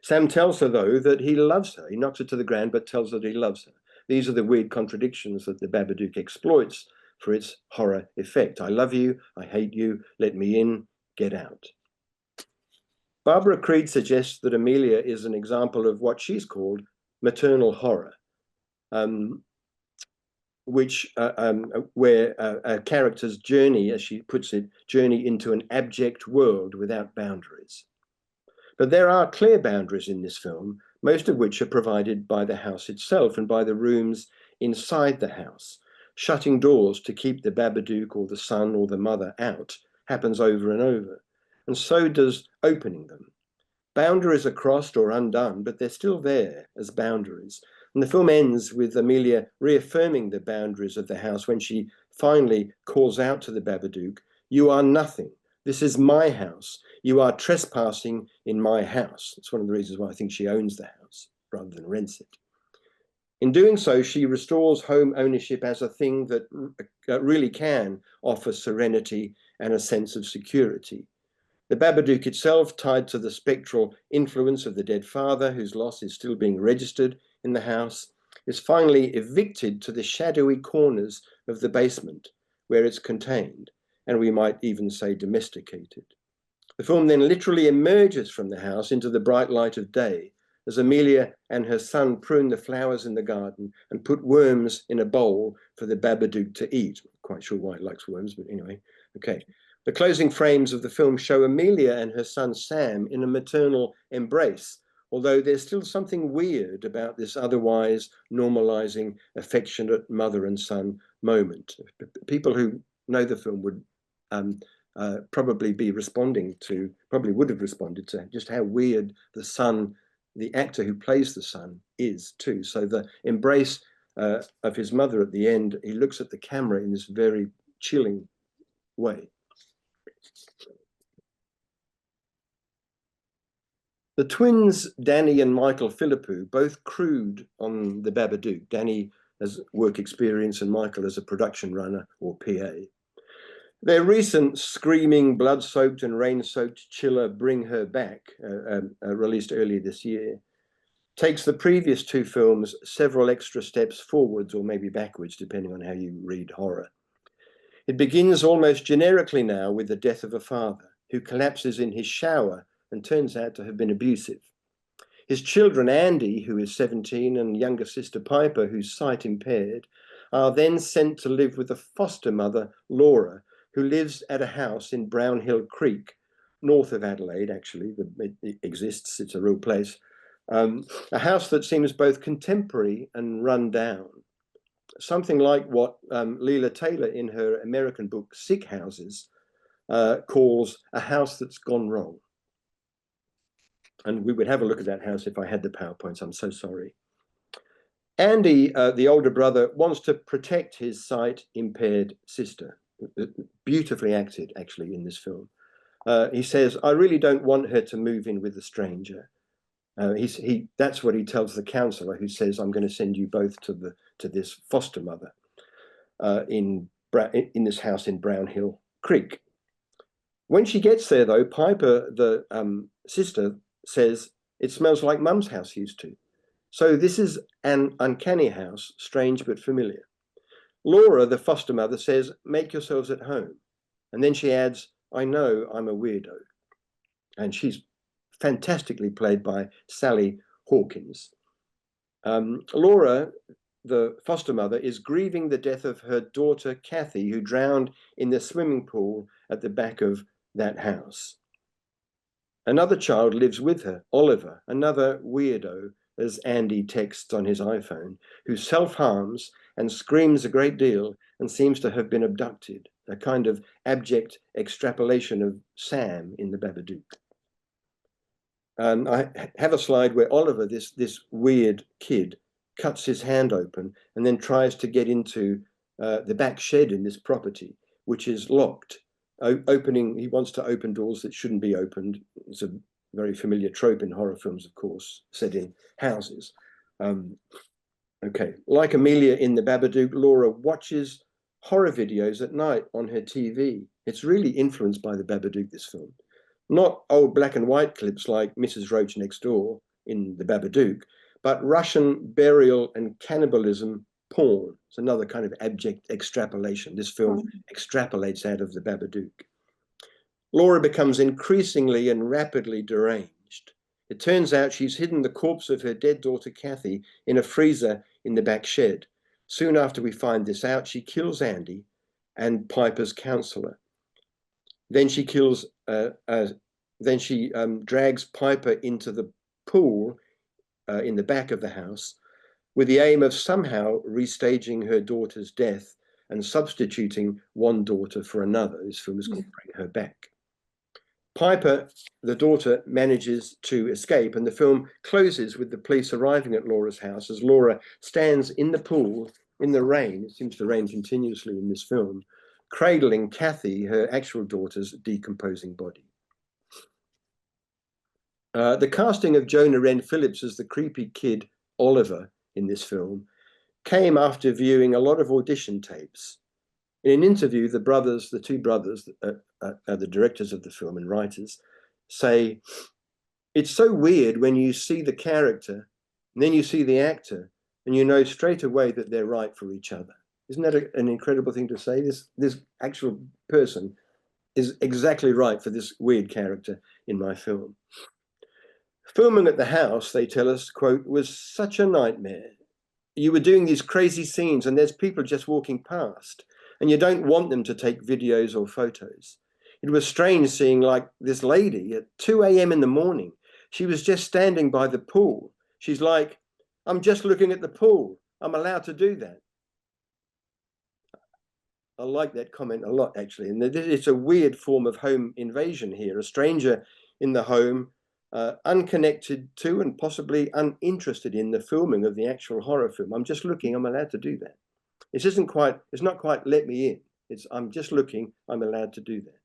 Sam tells her, though, that he loves her. He knocks her to the ground, but tells her that he loves her. These are the weird contradictions that the Babadook exploits for its horror effect. I love you, I hate you, let me in, get out. Barbara Creed suggests that Amelia is an example of what she's called maternal horror, where a character's journey, as she puts it, journey into an abject world without boundaries. But there are clear boundaries in this film, most of which are provided by the house itself and by the rooms inside the house. Shutting doors to keep the Babadook or the son or the mother out happens over and over, and so does opening them. Boundaries are crossed or undone, but they're still there as boundaries. And the film ends with Amelia reaffirming the boundaries of the house when she finally calls out to the Babadook, "You are nothing. This is my house. You are trespassing in my house." It's one of the reasons why I think she owns the house rather than rents it. In doing so, she restores home ownership as a thing that really can offer serenity and a sense of security. The Babadook itself, tied to the spectral influence of the dead father, whose loss is still being registered in the house, is finally evicted to the shadowy corners of the basement where it's contained, and we might even say domesticated. The film then literally emerges from the house into the bright light of day as Amelia and her son prune the flowers in the garden and put worms in a bowl for the Babadook to eat. I'm not quite sure why he likes worms, but anyway, okay. The closing frames of the film show Amelia and her son Sam in a maternal embrace, although there's still something weird about this otherwise normalizing, affectionate mother and son moment. People who know the film would probably would have responded to just how weird the son, the actor who plays the son, is too. So the embrace of his mother at the end, he looks at the camera in this very chilling way. The twins, Danny and Michael Philippou, both crewed on the Babadook. Danny has work experience and Michael as a production runner or PA. Their recent screaming, blood-soaked and rain-soaked chiller, Bring Her Back, released earlier this year, takes the previous two films several extra steps forwards or maybe backwards, depending on how you read horror. It begins almost generically now with the death of a father who collapses in his shower and turns out to have been abusive. His children, Andy, who is 17, and younger sister Piper, who's sight impaired, are then sent to live with a foster mother, Laura, who lives at a house in Brownhill Creek, north of Adelaide, actually. It exists, it's a real place. A house that seems both contemporary and run down. Something like what Leila Taylor in her American book, Sick Houses, calls a house that's gone wrong. And we would have a look at that house if I had the PowerPoints. I'm so sorry. Andy, the older brother, wants to protect his sight-impaired sister. Beautifully acted, actually, in this film. He says, "I really don't want her to move in with a stranger." That's what he tells the counsellor, who says, "I'm going to send you both to this foster mother in this house in Brownhill Creek." When she gets there, though, Piper, the sister, says, "It smells like Mum's house used to." So this is an uncanny house, strange but familiar. Laura, the foster mother, says, "Make yourselves at home." And then she adds, "I know I'm a weirdo." And she's fantastically played by Sally Hawkins. Laura, the foster mother, is grieving the death of her daughter, Kathy, who drowned in the swimming pool at the back of that house. Another child lives with her, Oliver, another weirdo as Andy texts on his iPhone, who self-harms and screams a great deal and seems to have been abducted, a kind of abject extrapolation of Sam in the Babadook. I have a slide where Oliver, this weird kid, cuts his hand open and then tries to get into the back shed in this property, which is locked. He wants to open doors that shouldn't be opened. It's a very familiar trope in horror films, of course, set in houses. Okay, like Amelia in the Babadook, Laura watches horror videos at night on her TV. It's really influenced by the Babadook, this film. Not old black and white clips like Mrs. Roach Next Door in the Babadook, but Russian burial and cannibalism porn. It's another kind of abject extrapolation. This film extrapolates out of the Babadook. Laura becomes increasingly and rapidly deranged. It turns out she's hidden the corpse of her dead daughter Kathy in a freezer in the back shed. Soon after we find this out, she kills Andy and Piper's counselor. Then she drags Piper into the pool in the back of the house with the aim of somehow restaging her daughter's death and substituting one daughter for another. This film is called Bring Her Back. Piper, the daughter, manages to escape, and the film closes with the police arriving at Laura's house as Laura stands in the pool in the rain. It seems to rain continuously in this film, cradling Kathy, her actual daughter's decomposing body. The casting of Jonah Wren Phillips as the creepy kid Oliver in this film came after viewing a lot of audition tapes. In an interview, the two brothers, are the directors of the film and writers, say, "It's so weird when you see the character and then you see the actor and you know straight away that they're right for each other." Isn't that an incredible thing to say? This actual person is exactly right for this weird character in my film. Filming at the house, they tell us, quote, "was such a nightmare. You were doing these crazy scenes and there's people just walking past and you don't want them to take videos or photos. It was strange seeing like this lady at 2 a.m. in the morning. She was just standing by the pool. She's like, 'I'm just looking at the pool. I'm allowed to do that.'" I like that comment a lot, actually. And it's a weird form of home invasion here. A stranger in the home, unconnected to and possibly uninterested in the filming of the actual horror film. "I'm just looking, I'm allowed to do that." It's not quite let me in. It's I'm just looking, I'm allowed to do that.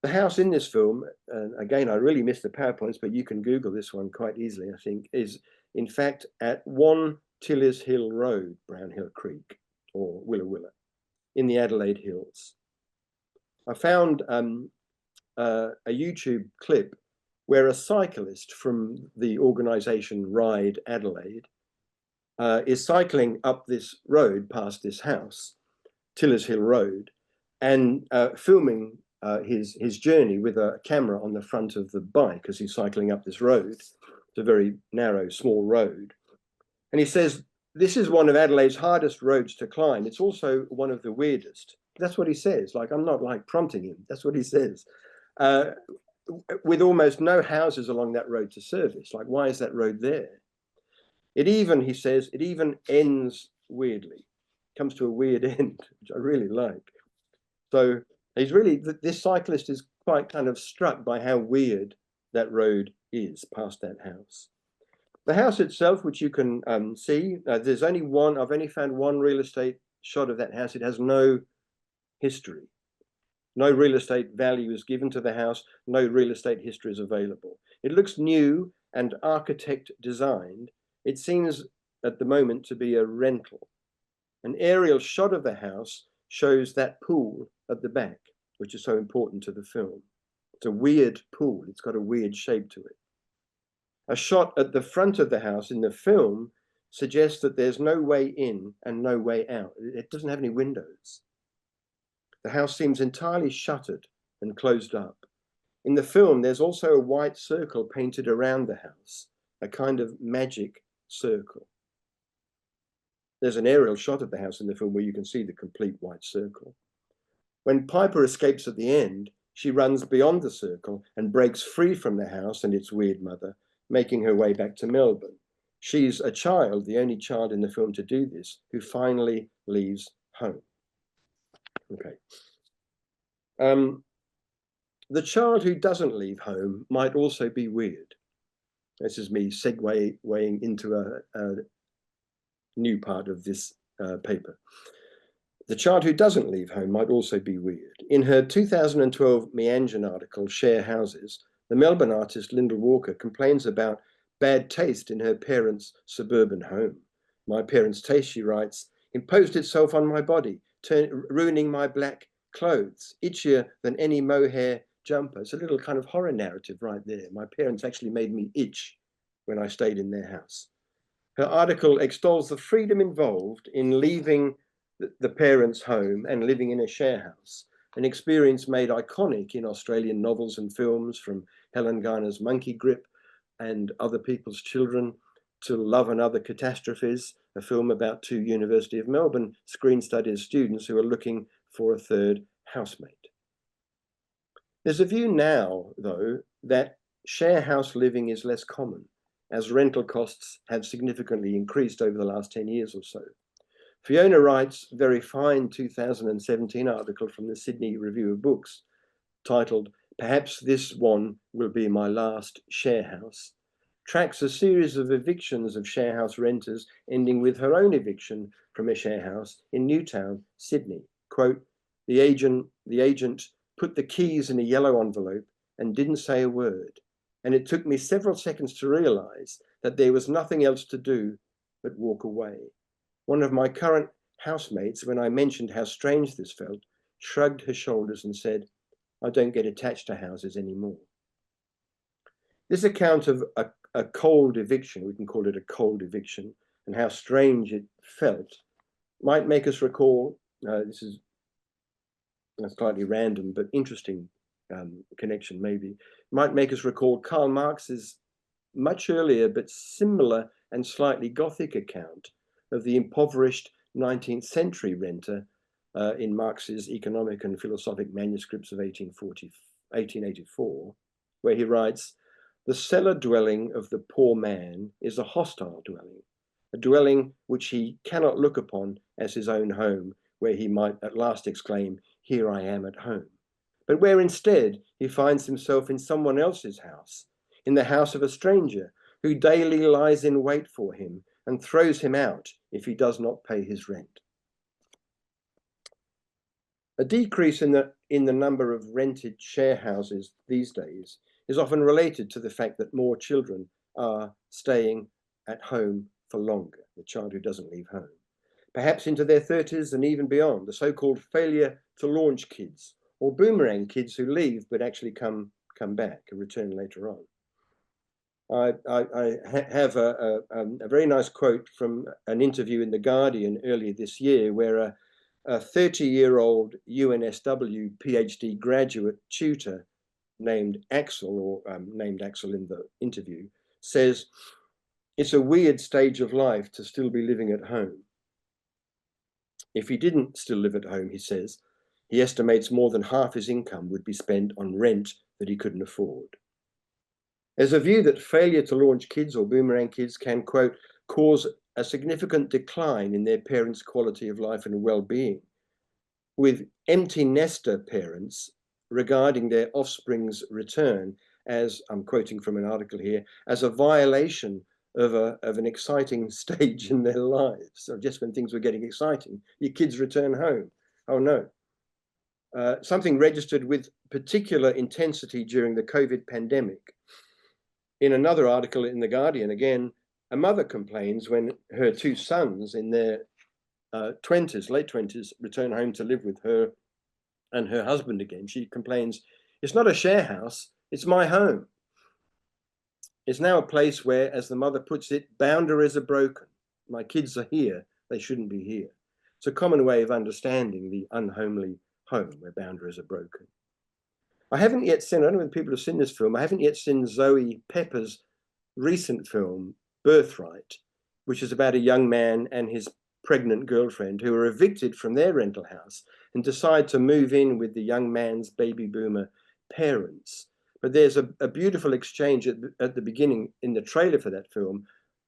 The house in this film, again, I really missed the PowerPoints, but you can Google this one quite easily, I think, is in fact at 1 Tillis Hill Road, Brownhill Creek, or Willa Willa, in the Adelaide Hills. I found a YouTube clip where a cyclist from the organisation Ride Adelaide is cycling up this road past this house, Tillis Hill Road, and filming his journey with a camera on the front of the bike as he's cycling up this road. It's a very narrow, small road. And he says, "This is one of Adelaide's hardest roads to climb. It's also one of the weirdest." That's what he says. Like, I'm not like prompting him. That's what he says. With almost no houses along that road to service. Like, why is that road there? He says, it even ends weirdly. Comes to a weird end, which I really like. So this cyclist is quite kind of struck by how weird that road is past that house. The house itself, which you can see, there's only one, I've only found one real estate shot of that house. It has no history. No real estate value is given to the house. No real estate history is available. It looks new and architect designed. It seems at the moment to be a rental. An aerial shot of the house shows that pool at the back, which is so important to the film. It's a weird pool. It's got a weird shape to it. A shot at the front of the house in the film suggests that there's no way in and no way out. It doesn't have any windows. The house seems entirely shuttered and closed up. In the film, there's also a white circle painted around the house, a kind of magic circle. There's an aerial shot of the house in the film where you can see the complete white circle. When Piper escapes at the end, she runs beyond the circle and breaks free from the house and its weird mother making her way back to Melbourne. She's a child, the only child in the film to do this, who finally leaves home. Okay. The child who doesn't leave home might also be weird. This is me segueing into a new part of this paper. The child who doesn't leave home might also be weird. In her 2012 Meanjin article, Share Houses, the Melbourne artist Lyndall Walker complains about bad taste in her parents' suburban home. My parents' taste, she writes, imposed itself on my body, ruining my black clothes, itchier than any mohair jumper. It's a little kind of horror narrative right there. My parents actually made me itch when I stayed in their house. Her article extols the freedom involved in leaving the parents' home and living in a share house, an experience made iconic in Australian novels and films, from Helen Garner's Monkey Grip and Other People's Children to Love and Other Catastrophes, a film about two University of Melbourne screen studies students who are looking for a third housemate. There's a view now, though, that share house living is less common, as rental costs have significantly increased over the last 10 years or so. Fiona Wright's very fine 2017 article from the Sydney Review of Books, titled "Perhaps This One Will Be My Last Share House," tracks a series of evictions of share house renters, ending with her own eviction from a share house in Newtown, Sydney. Quote, the agent put the keys in a yellow envelope and didn't say a word, and it took me several seconds to realise that there was nothing else to do but walk away. One of my current housemates, when I mentioned how strange this felt, shrugged her shoulders and said, I don't get attached to houses anymore. This account of a cold eviction, we can call it a cold eviction, and how strange it felt, might make us recall, this is a slightly random but interesting connection maybe, might make us recall Karl Marx's much earlier but similar and slightly Gothic account of the impoverished 19th century renter in Marx's Economic and Philosophic Manuscripts of 1884, where he writes, the cellar dwelling of the poor man is a hostile dwelling, a dwelling which he cannot look upon as his own home, where he might at last exclaim, here I am at home, but where instead he finds himself in someone else's house, in the house of a stranger who daily lies in wait for him and throws him out if he does not pay his rent. A decrease in the number of rented share houses these days is often related to the fact that more children are staying at home for longer, the child who doesn't leave home, perhaps into their 30s and even beyond, the so-called failure to launch kids, or boomerang kids who leave but actually come back and return later on. I have a very nice quote from an interview in The Guardian earlier this year, where a 30-year-old UNSW PhD graduate tutor named Axel, or named Axel in the interview, says, it's a weird stage of life to still be living at home. If he didn't still live at home, he says, he estimates more than half his income would be spent on rent that he couldn't afford. There's a view that failure to launch kids or boomerang kids can, quote, cause a significant decline in their parents' quality of life and well-being, with empty nester parents regarding their offspring's return as, I'm quoting from an article here, as a violation of an exciting stage in their lives. So just when things were getting exciting, your kids return home. Oh no. Something registered with particular intensity during the COVID pandemic. In another article in The Guardian, again, a mother complains when her two sons in their late 20s, return home to live with her and her husband again. She complains, it's not a share house, it's my home. It's now a place where, as the mother puts it, boundaries are broken. My kids are here, they shouldn't be here. It's a common way of understanding the unhomely home where boundaries are broken. I haven't yet seen, I don't know whether people have seen this film, I haven't yet seen Zoe Pepper's recent film, Birthright, which is about a young man and his pregnant girlfriend who are evicted from their rental house and decide to move in with the young man's baby boomer parents. But there's a beautiful exchange at the beginning in the trailer for that film,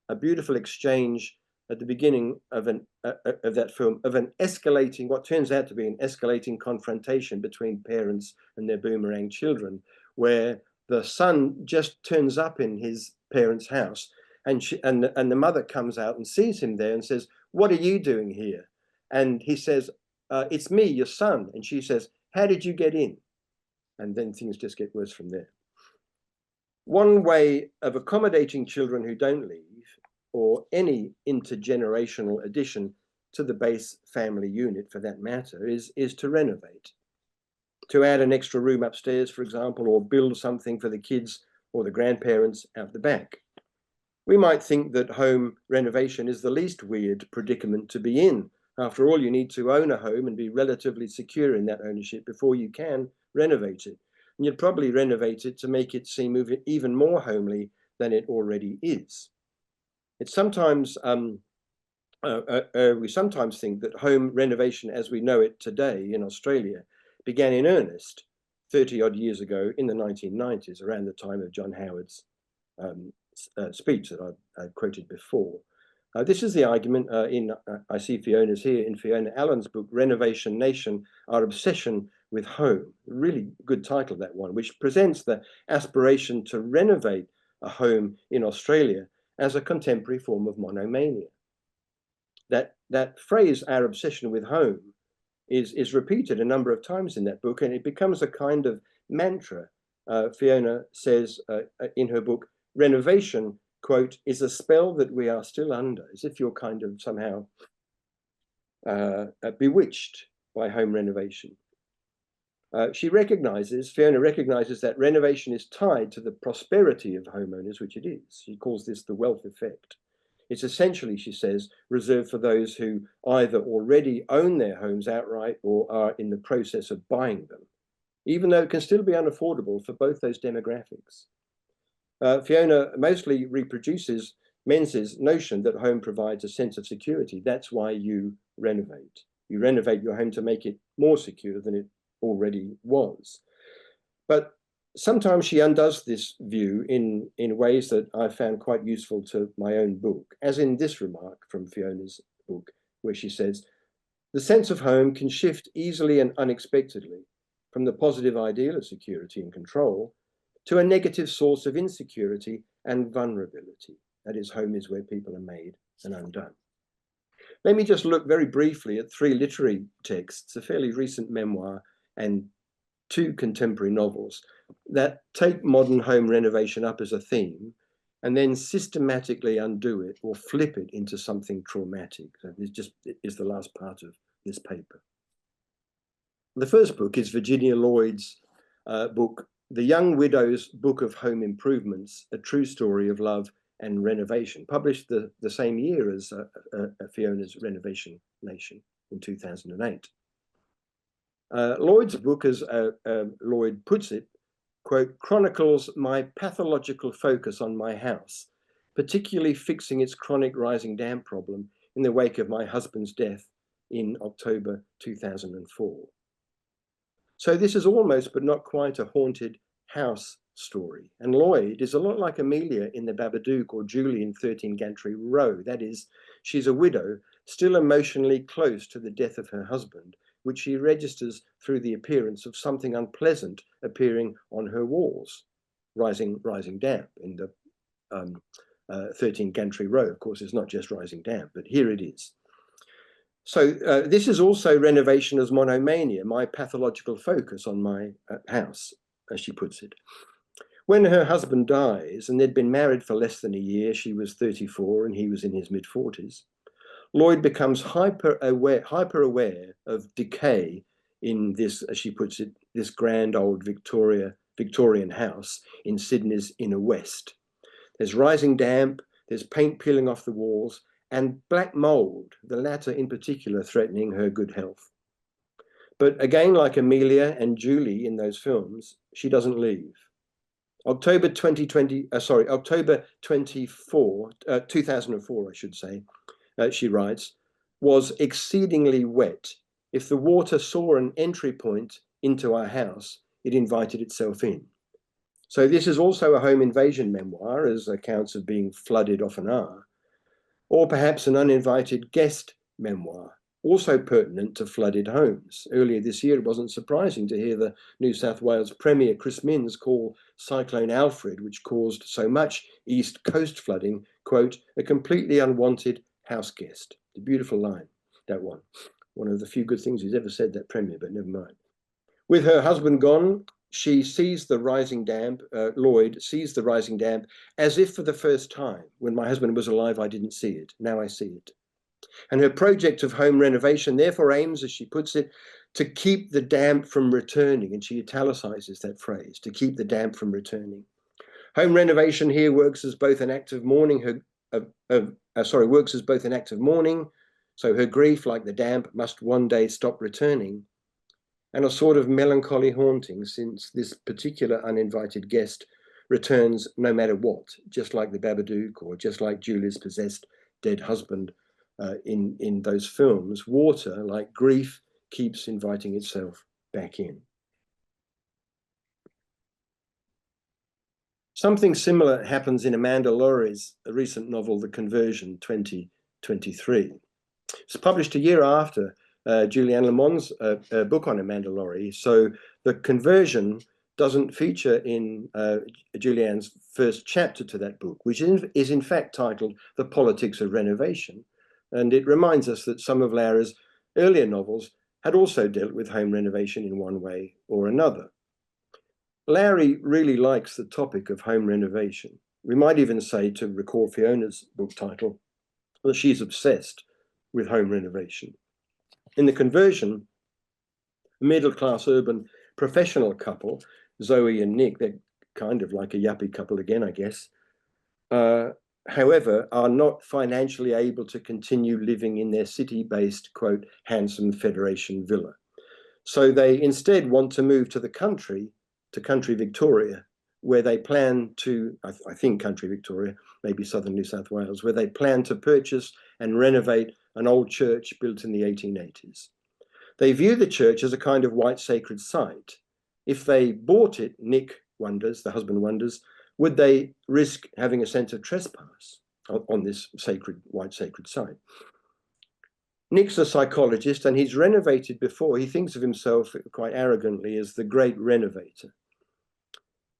a beautiful exchange at the beginning of that film of an escalating, what turns out to be an escalating confrontation between parents and their boomerang children, where the son just turns up in his parents' house, and the mother comes out and sees him there and says, "What are you doing here?" And he says, "It's me, your son." And she says, "How did you get in?" And then things just get worse from there. One way of accommodating children who don't leave, or any intergenerational addition to the base family unit for that matter, is to renovate. To add an extra room upstairs, for example, or build something for the kids or the grandparents out the back. We might think that home renovation is the least weird predicament to be in. After all, you need to own a home and be relatively secure in that ownership before you can renovate it. And you'd probably renovate it to make it seem even more homely than it already is. It's sometimes, we sometimes think that home renovation as we know it today in Australia began in earnest 30 odd years ago in the 1990s, around the time of John Howard's speech that I quoted before. This is the argument I see Fiona's here, in Fiona Allen's book, Renovation Nation, Our Obsession with Home. Really good title, that one, which presents the aspiration to renovate a home in Australia as a contemporary form of monomania. That phrase, our obsession with home, is repeated a number of times in that book, and it becomes a kind of mantra. Fiona says in her book, renovation, quote, is a spell that we are still under, as if you're kind of somehow bewitched by home renovation. Fiona recognizes that renovation is tied to the prosperity of homeowners, which it is. She calls this the wealth effect. It's essentially, she says, reserved for those who either already own their homes outright or are in the process of buying them, even though it can still be unaffordable for both those demographics. Fiona mostly reproduces Menzies' notion that home provides a sense of security. That's why you renovate. You renovate your home to make it more secure than it already was. But sometimes she undoes this view in ways that I found quite useful to my own book, as in this remark from Fiona's book, where she says, the sense of home can shift easily and unexpectedly from the positive ideal of security and control to a negative source of insecurity and vulnerability. That is, home is where people are made and undone. Let me just look very briefly at three literary texts, a fairly recent memoir and two contemporary novels that take modern home renovation up as a theme and then systematically undo it or flip it into something traumatic. So this just is the last part of this paper. The first book is Virginia Lloyd's book, The Young Widow's Book of Home Improvements, A True Story of Love and Renovation, published the same year as Fiona's Renovation Nation in 2008. Lloyd's book, as Lloyd puts it, quote, chronicles my pathological focus on my house, particularly fixing its chronic rising damp problem in the wake of my husband's death in October 2004. So this is almost, but not quite, a haunted house story. And Lloyd is a lot like Amelia in the Babadook or Julie in 13 Gantry Row. That is, she's a widow, still emotionally close to the death of her husband, which she registers through the appearance of something unpleasant appearing on her walls, rising damp. In the 13 Gantry Row, of course, it's not just rising damp, but here it is. So this is also renovation as monomania, my pathological focus on my house, as she puts it. When her husband dies, and they'd been married for less than a year, she was 34 and he was in his mid-40s, Lloyd becomes hyper aware of decay in this, as she puts it, this grand old Victorian house in Sydney's inner west. There's rising damp, there's paint peeling off the walls, and black mold, the latter in particular threatening her good health. But again, like Amelia and Julie in those films, she doesn't leave. October 2004, I should say, she writes, was exceedingly wet. If the water saw an entry point into our house, it invited itself in. So this is also a home invasion memoir, as accounts of being flooded often are, or perhaps an uninvited guest memoir, also pertinent to flooded homes. Earlier this year, it wasn't surprising to hear the New South Wales Premier, Chris Minns, call Cyclone Alfred, which caused so much East Coast flooding, quote, a completely unwanted house guest. A beautiful line, that one. One of the few good things he's ever said, that Premier, but never mind. With her husband gone, she sees the rising damp, Lloyd sees the rising damp as if for the first time. When my husband was alive, I didn't see it. Now I see it. And her project of home renovation therefore aims, as she puts it, to keep the damp from returning. And she italicizes that phrase, to keep the damp from returning. Home renovation here works as both an act of mourning, works as both an act of mourning. So her grief, like the damp, must one day stop returning, and a sort of melancholy haunting, since this particular uninvited guest returns no matter what, just like the Babadook or just like Julie's possessed dead husband in those films. Water, like grief, keeps inviting itself back in. Something similar happens in Amanda Lohrey's recent novel, The Conversion, 2023. It's published a year after Julianne Lemont's book on Amanda Lohrey. So The Conversion doesn't feature in Julianne's first chapter to that book, which is in fact titled The Politics of Renovation. And it reminds us that some of Lohrey's earlier novels had also dealt with home renovation in one way or another. Lohrey really likes the topic of home renovation. We might even say, to recall Fiona's book title, that she's obsessed with home renovation. In The Conversion, a middle-class urban professional couple, Zoe and Nick, they're kind of like a yuppie couple again, I guess, however, are not financially able to continue living in their city-based, quote, handsome Federation villa. So they instead want to move to the country, to country Victoria, where they plan to, I think country Victoria, maybe southern New South Wales, where they plan to purchase and renovate an old church built in the 1880s. They view the church as a kind of white sacred site. If they bought it, Nick wonders, the husband wonders, would they risk having a sense of trespass on this white sacred site? Nick's a psychologist, and he's renovated before. He thinks of himself quite arrogantly as the great renovator.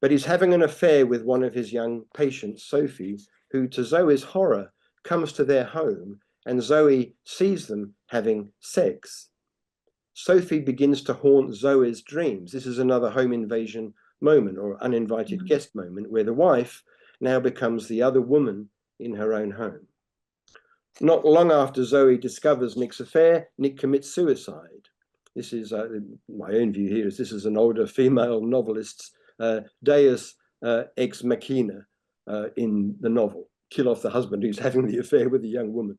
But he's having an affair with one of his young patients, Sophie, who, to Zoe's horror, comes to their home, and Zoe sees them having sex. Sophie begins to haunt Zoe's dreams. This is another home invasion moment, or uninvited guest moment, where the wife now becomes the other woman in her own home. Not long after Zoe discovers Nick's affair, Nick commits suicide. This is, my own view here, is this is an older female novelist's deus ex machina in the novel. Kill off the husband who's having the affair with a young woman.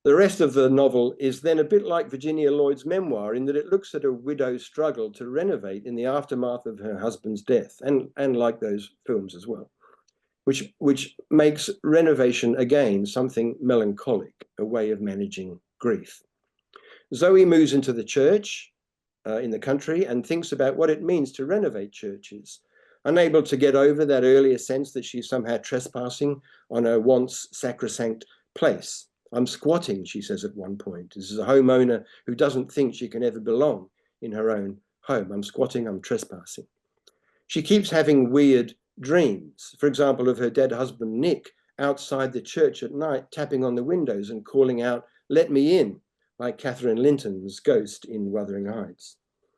The rest of the novel is then a bit like Virginia Lloyd's memoir, in that it looks at a widow's struggle to renovate in the aftermath of her husband's death, and like those films as well, which makes renovation, again, something melancholic, a way of managing grief. Zoe moves into the church in the country and thinks about what it means to renovate churches, unable to get over that earlier sense that she's somehow trespassing on a once sacrosanct place. I'm squatting, she says at one point. This is a homeowner who doesn't think she can ever belong in her own home. I'm squatting, I'm trespassing. She keeps having weird dreams, for example, of her dead husband, Nick, outside the church at night, tapping on the windows and calling out, "Let me in," like Catherine Linton's ghost in Wuthering Heights.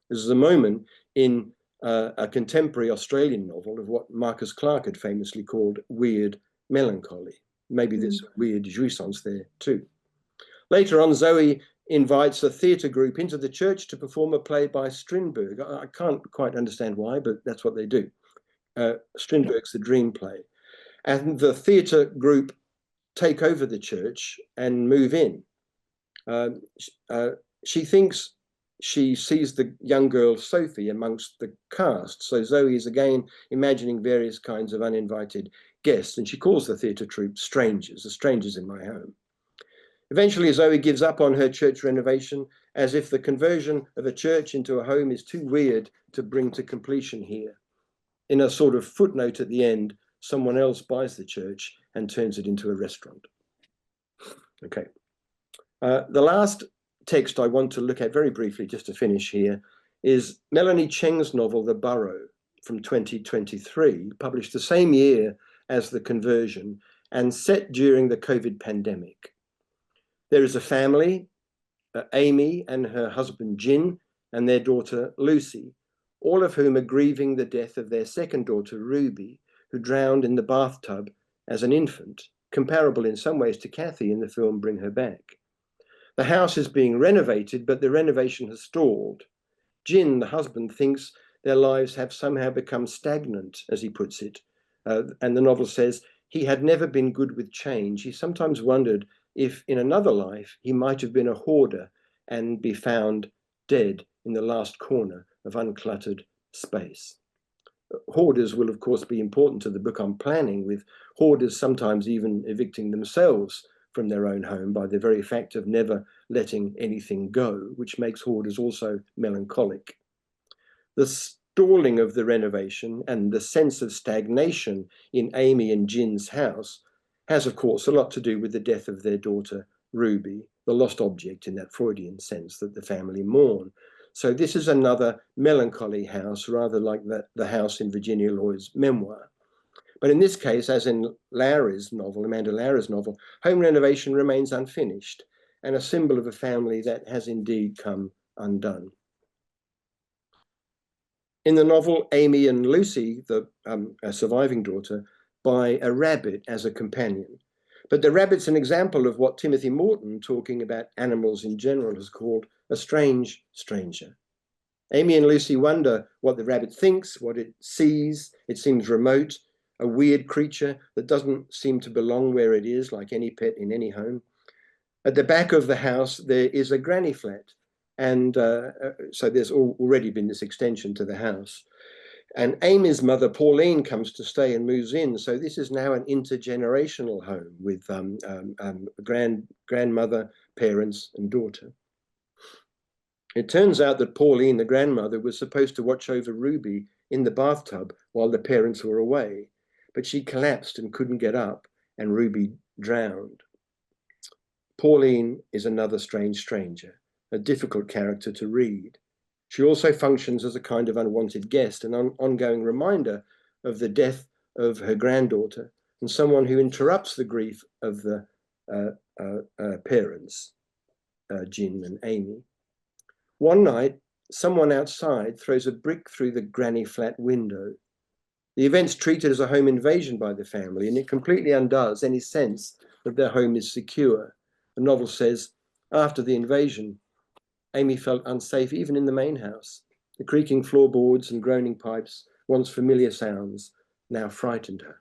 This is a moment in a contemporary Australian novel of what Marcus Clarke had famously called weird melancholy. Maybe there's weird jouissance there too. Later on, Zoe invites a theatre group into the church to perform a play by Strindberg. I can't quite understand why, but that's what they do. Strindberg's The Dream Play. And the theatre group take over the church and move in. She thinks she sees the young girl Sophie amongst the cast. So Zoe is again imagining various kinds of uninvited guests, and she calls the theatre troupe strangers, the strangers in my home. Eventually, Zoe gives up on her church renovation, as if the conversion of a church into a home is too weird to bring to completion here. in a sort of footnote at the end, someone else buys the church and turns it into a restaurant. Okay. The last text I want to look at very briefly, just to finish here, is Melanie Cheng's novel, The Burrow, from 2023, published the same year as The Conversion and set during the COVID pandemic. There is a family, Amy and her husband Jin and their daughter Lucy, all of whom are grieving the death of their second daughter Ruby, who drowned in the bathtub as an infant, comparable in some ways to Kathy in the film Bring Her Back. The house is being renovated, but the renovation has stalled. Jin, the husband, thinks their lives have somehow become stagnant, as he puts it. And the novel says, he had never been good with change. He sometimes wondered if in another life he might have been a hoarder and be found dead in the last corner of uncluttered space. Hoarders will, of course, be important to the book I'm planning, with hoarders sometimes even evicting themselves from their own home by the very fact of never letting anything go, which makes hoarders also melancholic. The stalling of the renovation and the sense of stagnation in Amy and Jin's house has, of course, a lot to do with the death of their daughter, Ruby, the lost object in that Freudian sense that the family mourn. So this is another melancholy house, rather like the house in Virginia Lloyd's memoir. But in this case, as in Lohrey's novel, Amanda Lohrey's novel, home renovation remains unfinished and a symbol of a family that has indeed come undone. In the novel, Amy and Lucy, the surviving daughter, buy a rabbit as a companion. But the rabbit's an example of what Timothy Morton, talking about animals in general, has called a strange stranger. Amy and Lucy wonder what the rabbit thinks, what it sees. It seems remote, a weird creature that doesn't seem to belong where it is, like any pet in any home. At the back of the house, there is a granny flat. And so there's already been this extension to the house. And Amy's mother, Pauline, comes to stay and moves in. So this is now an intergenerational home with grandmother, parents, and daughter. It turns out that Pauline, the grandmother, was supposed to watch over Ruby in the bathtub while the parents were away, but she collapsed and couldn't get up, and Ruby drowned. Pauline is another strange stranger, a difficult character to read. She also functions as a kind of unwanted guest, an ongoing reminder of the death of her granddaughter, and someone who interrupts the grief of the parents, Jin and Amy. One night, someone outside throws a brick through the granny flat window. The event's treated as a home invasion by the family, and it completely undoes any sense that their home is secure. The novel says, after the invasion, Amy felt unsafe even in the main house. The creaking floorboards and groaning pipes, once familiar sounds, now frightened her.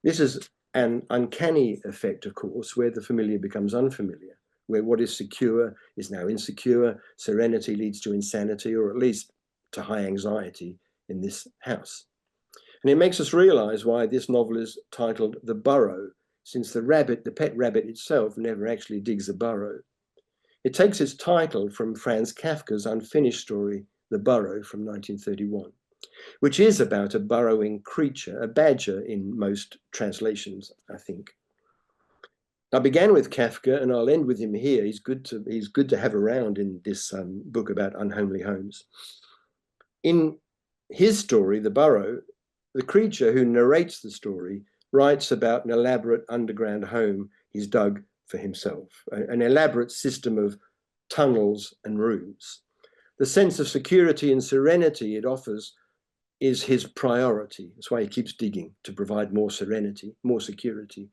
This is an uncanny effect, of course, where the familiar becomes unfamiliar, where what is secure is now insecure, serenity leads to insanity, or at least to high anxiety in this house. And it makes us realize why this novel is titled The Burrow, since the rabbit, the pet rabbit itself, never actually digs a burrow. It takes its title from Franz Kafka's unfinished story, The Burrow, from 1931, which is about a burrowing creature, a badger in most translations, I think. I began with Kafka, and I'll end with him here. He's good to have around in this book about unhomely homes. In his story, The Burrow, the creature who narrates the story writes about an elaborate underground home he's dug for himself, an elaborate system of tunnels and rooms. The sense of security and serenity it offers is his priority. That's why he keeps digging, to provide more serenity, more security.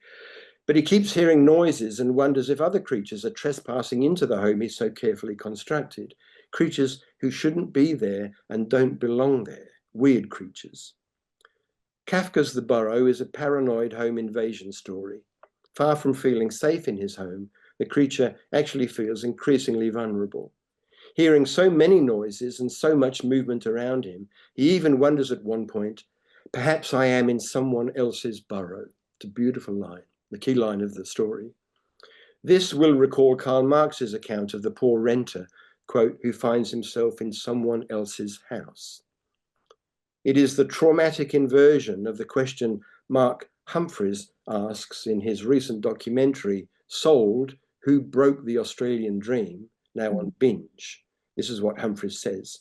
But he keeps hearing noises and wonders if other creatures are trespassing into the home he's so carefully constructed. Creatures who shouldn't be there and don't belong there. Weird creatures. Kafka's The Burrow is a paranoid home invasion story. Far from feeling safe in his home, the creature actually feels increasingly vulnerable. Hearing so many noises and so much movement around him, he even wonders at one point, perhaps I am in someone else's burrow. It's a beautiful line, the key line of the story. This will recall Karl Marx's account of the poor renter, quote, who finds himself in someone else's house. It is the traumatic inversion of the question Mark Humphreys asks in his recent documentary, Sold, Who Broke the Australian Dream, now on Binge. This is what Humphreys says.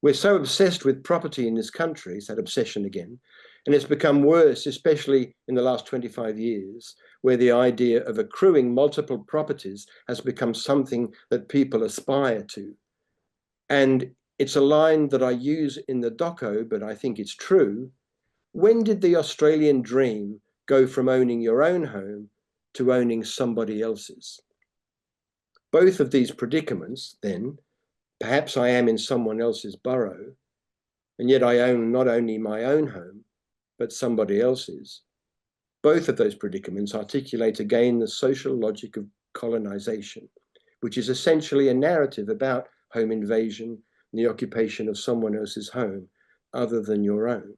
We're so obsessed with property in this country, it's that obsession again, and it's become worse, especially in the last 25 years, where the idea of accruing multiple properties has become something that people aspire to. And it's a line that I use in the doco, but I think it's true. When did the Australian dream go from owning your own home to owning somebody else's? Both of these predicaments, then, perhaps I am in someone else's burrow, and yet I own not only my own home, but somebody else's. Both of those predicaments articulate again the social logic of colonisation, which is essentially a narrative about home invasion and the occupation of someone else's home other than your own.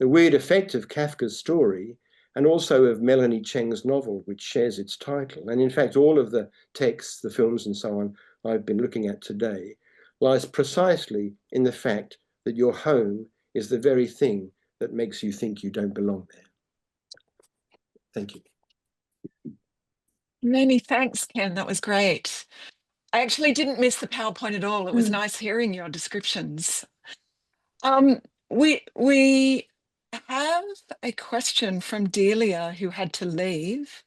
The weird effect of Kafka's story, and also of Melanie Cheng's novel, which shares its title, and in fact all of the texts, the films and so on I've been looking at today, lies precisely in the fact that your home is the very thing that makes you think you don't belong there. Thank you. Many thanks, Ken. That was great. I actually didn't miss the PowerPoint at all. It was nice hearing your descriptions. We have a question from Delia, who had to leave.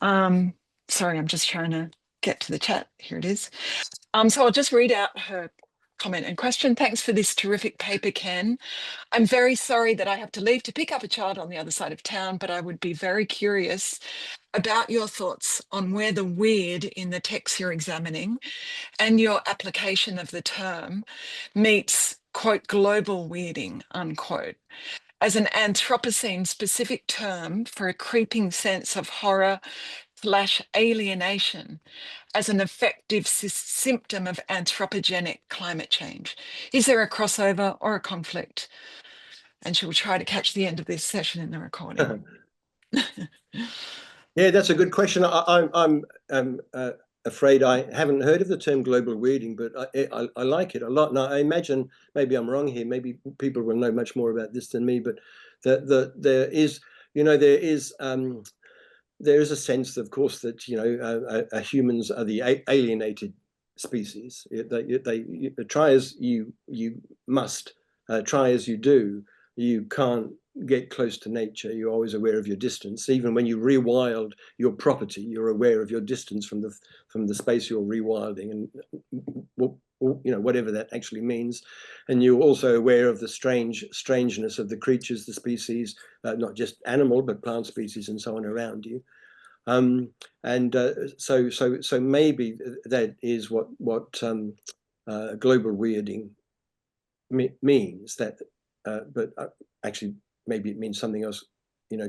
Sorry, I'm just trying to get to the chat. Here it is. So I'll just read out her comment and question. Thanks for this terrific paper, Ken. I'm very sorry that I have to leave to pick up a child on the other side of town, but I would be very curious about your thoughts on where the weird in the text you're examining and your application of the term meets, quote, global weirding, unquote, as an Anthropocene specific term for a creeping sense of horror / alienation as an effective symptom of anthropogenic climate change. Is there a crossover or a conflict? And she will try to catch the end of this session in the recording. Yeah, that's a good question. I'm afraid I haven't heard of the term global weirding, but I like it a lot. Now, I imagine, maybe I'm wrong here, maybe people will know much more about this than me, but there is, there is a sense, of course, that, humans are the alienated species. They try as you must, try as you do, you can't get close to nature. You're always aware of your distance. Even when you rewild your property, you're aware of your distance from the space you're rewilding, and whatever that actually means. And you're also aware of the strangeness of the creatures, the species, not just animal but plant species and so on around you. So maybe that is what global weirding means. That, but actually, maybe it means something else,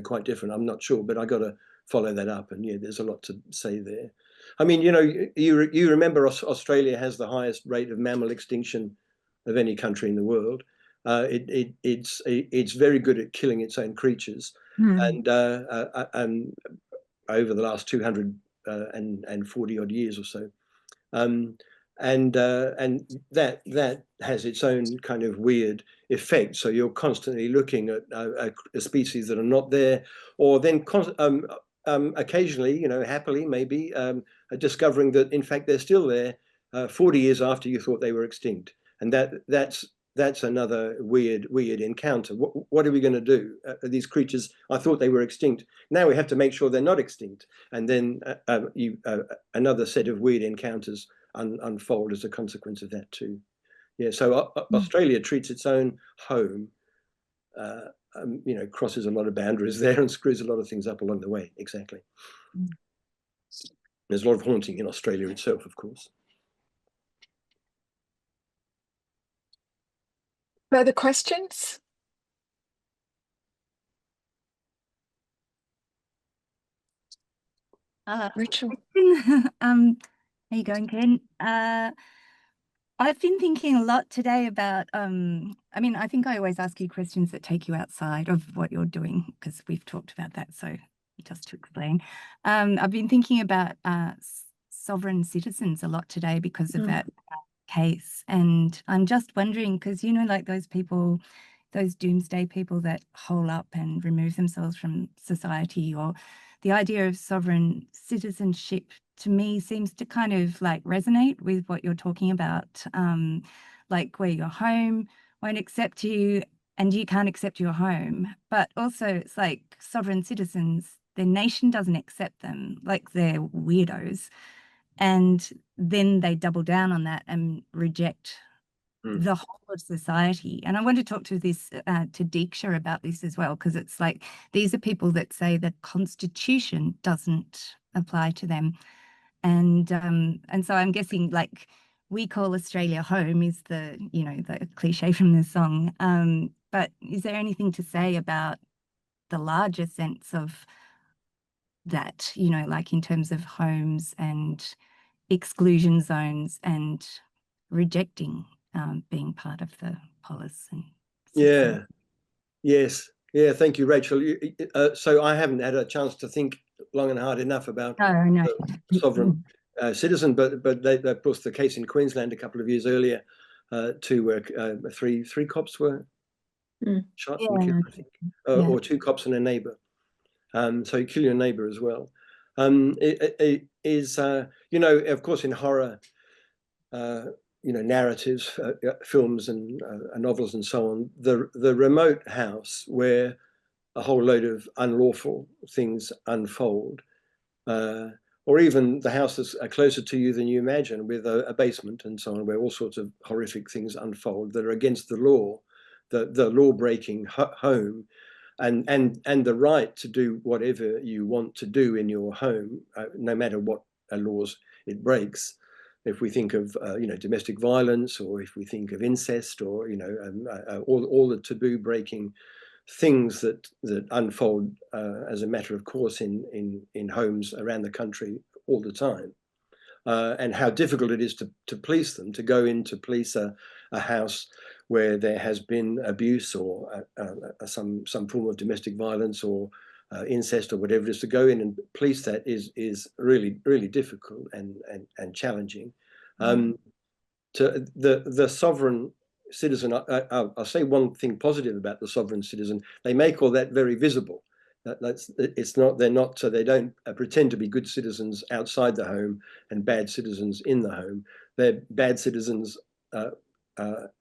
quite different. I'm not sure, but I got to follow that up. And yeah, there's a lot to say there. I mean, you remember Australia has the highest rate of mammal extinction of any country in the world. It's very good at killing its own creatures, and over the last 240 odd years or so. And that has its own kind of weird effect. So you're constantly looking at species that are not there, or then occasionally, happily maybe discovering that in fact they're still there 40 years after you thought they were extinct. And that's another weird encounter. What are we going to do? These creatures, I thought they were extinct. Now we have to make sure they're not extinct. And then another set of weird encounters unfold as a consequence of that too. Yeah, so Australia treats its own home, crosses a lot of boundaries there and screws a lot of things up along the way. Exactly. There's a lot of haunting in Australia itself, of course. Further questions? Rachel. How you going, Ken? I've been thinking a lot today about, I think I always ask you questions that take you outside of what you're doing, because we've talked about that, so just to explain. I've been thinking about sovereign citizens a lot today because of that case. And I'm just wondering, because, you know, like those people, those doomsday people that hole up and remove themselves from society, or the idea of sovereign citizenship to me seems to kind of like resonate with what you're talking about, like where your home won't accept you and you can't accept your home. But also it's like sovereign citizens, their nation doesn't accept them, like they're weirdos. And then they double down on that and reject the whole of society. And I want to talk to Deeksha about this as well, because it's like these are people that say the Constitution doesn't apply to them. And so I'm guessing, like, we call Australia home is the, you know, the cliche from the song. But is there anything to say about the larger sense of that, you know, like in terms of homes and exclusion zones and rejecting being part of the polis? And Yeah. Yes. Yeah. Thank you, Rachel. So I haven't had a chance to think long and hard enough about no. the sovereign citizen, but they, of course, the case in Queensland a couple of years earlier, three cops were shot and killed, I think, or two cops and a neighbour. So you kill your neighbour as well. It is, you know, of course, in horror, you know, narratives, films and novels and so on, the remote house where a whole load of unlawful things unfold, or even the house that's closer to you than you imagine, with a basement and so on, where all sorts of horrific things unfold that are against the law, the law-breaking home, and the right to do whatever you want to do in your home, no matter what laws it breaks. If we think of you know, domestic violence, or if we think of incest, or you know, all the taboo breaking things that unfold as a matter of course in homes around the country all the time, and how difficult it is to police them, to go in to police a house where there has been abuse, or some form of domestic violence, or incest, or whatever it is. To go in and police that is really difficult and challenging. To the sovereign citizen, I'll say one thing positive about the sovereign citizen: they make all that very visible. It's not, they're not, so they don't pretend to be good citizens outside the home and bad citizens in the home. They're bad citizens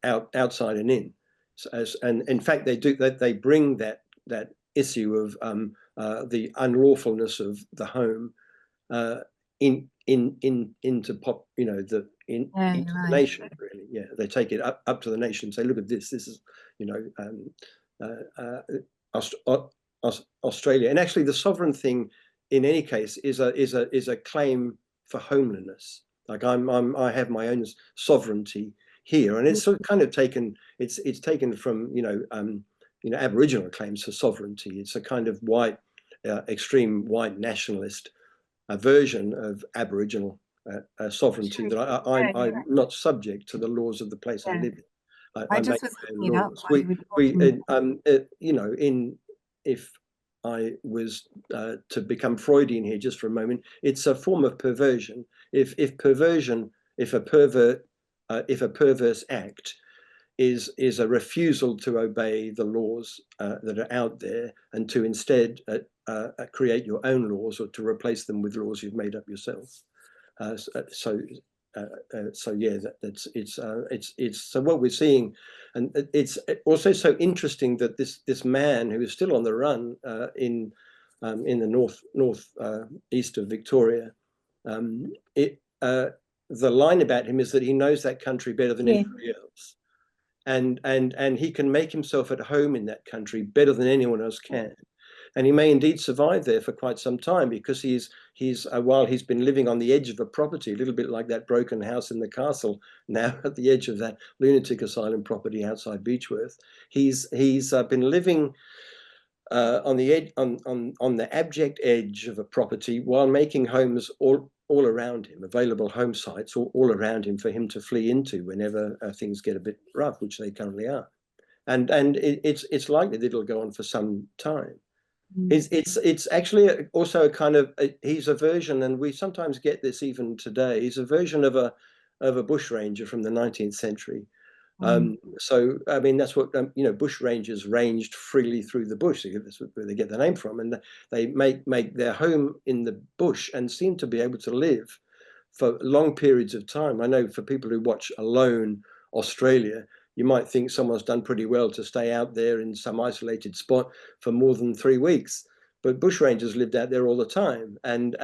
outside and in. And in fact, they bring that issue of the unlawfulness of the home into pop, you know, into the nation, really. Yeah, they take it up to the nation and say, look at this. This is, you know, Australia. And actually, the sovereign thing, in any case, is a claim for homeliness. Like I have my own sovereignty here, and it's sort of kind of taken. It's taken from, you know, Aboriginal claims for sovereignty. It's a kind of white, extreme white nationalist version of Aboriginal sovereignty, that I'm not subject to the laws of the place I live in. I just make was my own laws. You know, if I was to become Freudian here just for a moment, it's a form of perversion. If a perverse act is a refusal to obey the laws that are out there, and to instead create your own laws, or to replace them with laws you've made up yourself. So yeah, it's so what we're seeing, and it's also so interesting that this man who is still on the run in the north east of Victoria, the line about him is that he knows that country better than anybody else. And he can make himself at home in that country better than anyone else can. And he may indeed survive there for quite some time, because he's while he's been living on the edge of a property, a little bit like that broken house in the castle, now at the edge of that lunatic asylum property outside Beechworth. He's been living on the edge, on the abject edge of a property, while making homes all around him, available home sites all around him for him to flee into whenever things get a bit rough, which they currently are. And it's likely that it'll go on for some time. It's actually also a kind of, he's a version, and we sometimes get this even today, he's a version of of a bushranger from the 19th century. Mm. So, I mean, that's what, bushrangers ranged freely through the bush. That's where they get the name from. And they make their home in the bush and seem to be able to live for long periods of time. I know for people who watch Alone Australia, you might think someone's done pretty well to stay out there in some isolated spot for more than 3 weeks. But bushrangers lived out there all the time and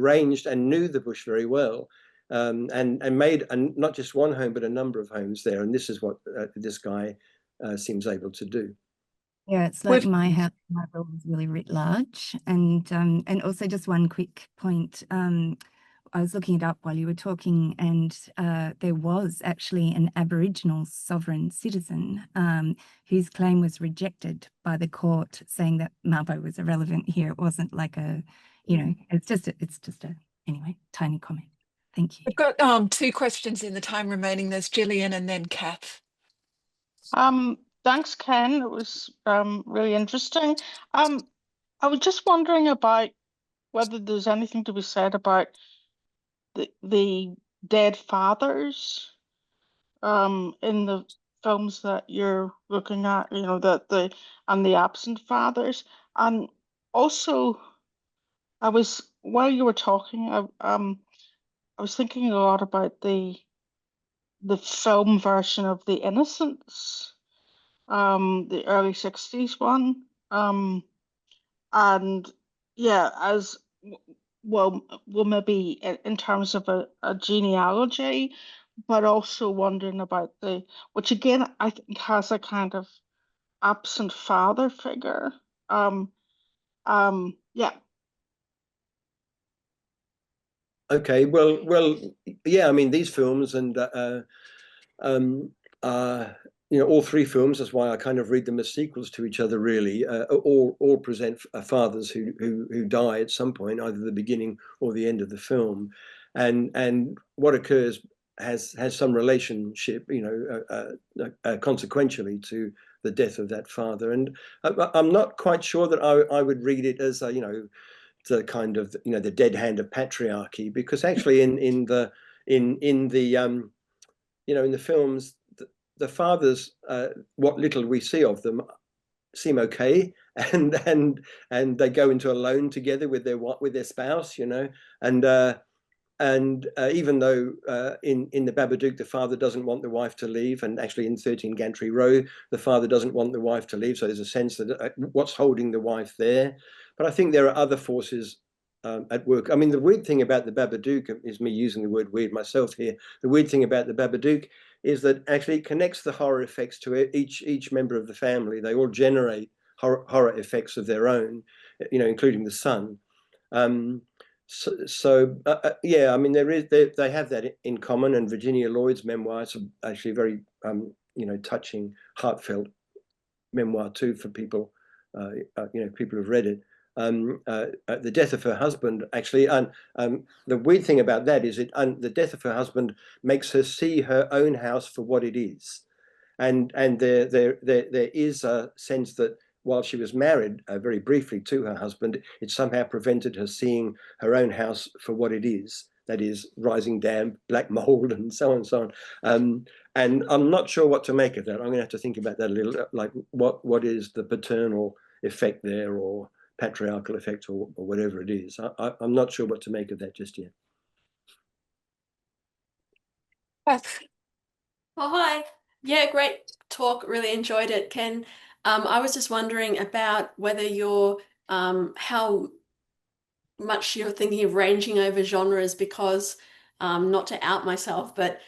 ranged and knew the bush very well. And made not just one home, but a number of homes there. And this is what this guy seems able to do. Yeah, it's like my house, my world is really writ large. And also just one quick point. I was looking it up while you were talking, and there was actually an Aboriginal sovereign citizen whose claim was rejected by the court, saying that Mabo was irrelevant here. It wasn't like a, it's just a anyway, tiny comment. Thank you. I've got 2 questions in the time remaining. There's Gillian and then Kath. Thanks, Ken. It was really interesting. I was just wondering about whether there's anything to be said about the dead fathers in the films that you're looking at, that and the absent fathers. And also, while you were talking, I was thinking a lot about the film version of The Innocents, the early 60s one. And yeah, as well, maybe in terms of a genealogy, but also wondering about which again, I think has a kind of absent father figure. Yeah. Okay, well, yeah. I mean, these films and all 3 films. That's why I kind of read them as sequels to each other. Really, all present fathers who die at some point, either the beginning or the end of the film, and what occurs has some relationship, consequentially to the death of that father. And I'm not quite sure that I would read it as the kind of the dead hand of patriarchy, because actually in the films, the fathers, what little we see of them, seem okay, and they go into a loan together with their spouse, and even though in the Babadook the father doesn't want the wife to leave, and actually in 13 Gantry Row the father doesn't want the wife to leave, so there's a sense that what's holding the wife there. But I think there are other forces at work. I mean, the weird thing about the Babadook is me using the word weird myself here. The weird thing about the Babadook is that actually it connects the horror effects to each member of the family. They all generate horror effects of their own, including the son. Yeah, I mean, they have that in common. And Virginia Lloyd's memoir is actually very touching, heartfelt memoir too for people, people who've read it. The death of her husband, actually, and the weird thing about that is the death of her husband makes her see her own house for what it is, and there is a sense that while she was married very briefly to her husband, it somehow prevented her seeing her own house for what it is. That is rising damp, black mold, and so on and so on. And I'm not sure what to make of that. I'm going to have to think about that a little. Like, what is the paternal effect there, or patriarchal effect, or whatever it is. I'm not sure what to make of that just yet. Kath. Oh, hi. Yeah, great talk. Really enjoyed it, Ken. I was just wondering about whether you're how much you're thinking of ranging over genres, because not to out myself, but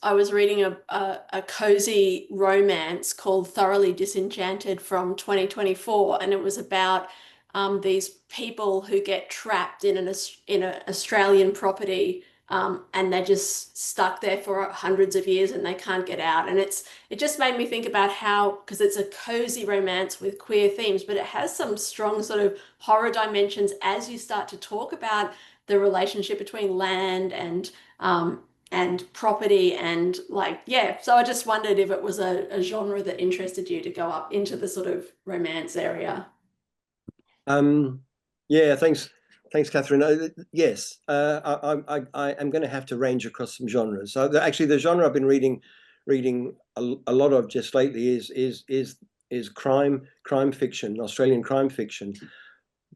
I was reading a cozy romance called Thoroughly Disenchanted from 2024, and it was about these people who get trapped in an Australian property, and they're just stuck there for hundreds of years and they can't get out. And it just made me think about how, because it's a cozy romance with queer themes, but it has some strong sort of horror dimensions as you start to talk about the relationship between land and property and so I just wondered if it was a genre that interested you to go up into the sort of romance area. Yeah, thanks. Thanks, Catherine. Yes, I am going to have to range across some genres. So actually, the genre I've been reading a lot of just lately is crime fiction, Australian crime fiction,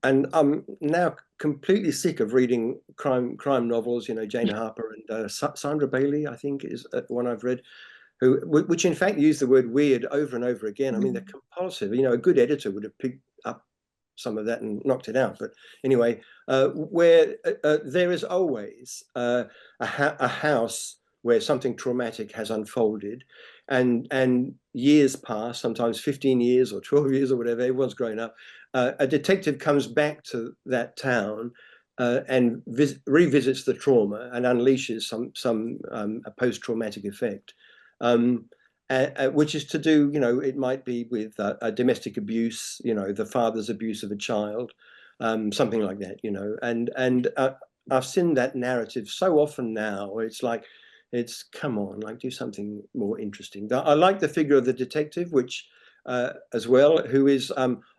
and I'm now completely sick of reading crime novels. You know, Jane Harper and Sandra Bailey, I think, is one I've read, which in fact use the word weird over and over again. I mean, they're compulsive. You know, a good editor would have picked up some of that and knocked it out. But anyway, where there is always a house where something traumatic has unfolded, and years pass, sometimes 15 years or 12 years or whatever, everyone's grown up. A detective comes back to that town and revisits the trauma and unleashes some a post-traumatic effect. Which is to do, you know, it might be with a domestic abuse, you know, the father's abuse of a child, something like that, you know, and I've seen that narrative so often now. It's like, come on, like, do something more interesting. I like the figure of the detective, which as well, who is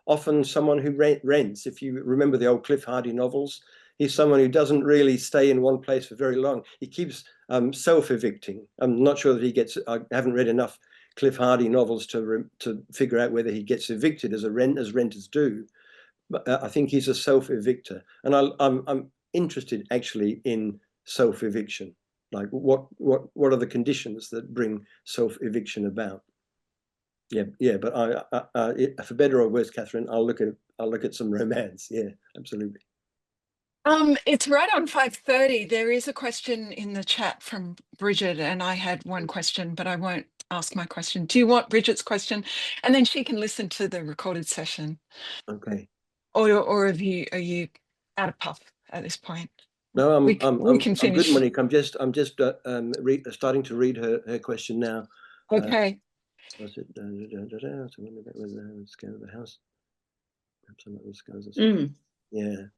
often someone who rents. If you remember the old Cliff Hardy novels, he's someone who doesn't really stay in one place for very long. He keeps self-evicting. I'm not sure that he gets, I haven't read enough Cliff Hardy novels to figure out whether he gets evicted as renters do. But I think he's a self-evictor. And I'm interested actually in self-eviction. Like what are the conditions that bring self-eviction about? Yeah, but for better or worse, Catherine, I'll look at some romance. Yeah, absolutely. It's right on 5:30. There is a question in the chat from Bridget, and I had one question, but I won't ask my question. Do you want Bridget's question? And then she can listen to the recorded session. Okay. Or are you out of puff at this point? No, we can finish. I'm good, Monique. I'm just starting to read her question now. Okay. Was it? So when that was the scale of the house. Perhaps I'm not the scales. Yeah.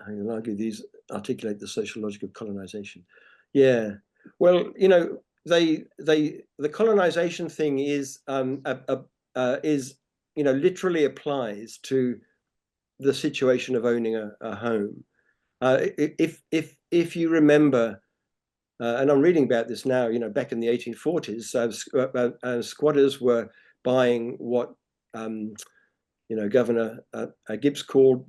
I will argue these articulate the social logic of colonisation. Yeah. Well, you know, the colonisation thing is you know, literally applies to the situation of owning a home. If you remember, and I'm reading about this now, you know, back in the 1840s, squatters were buying what you know, Governor Gibbs called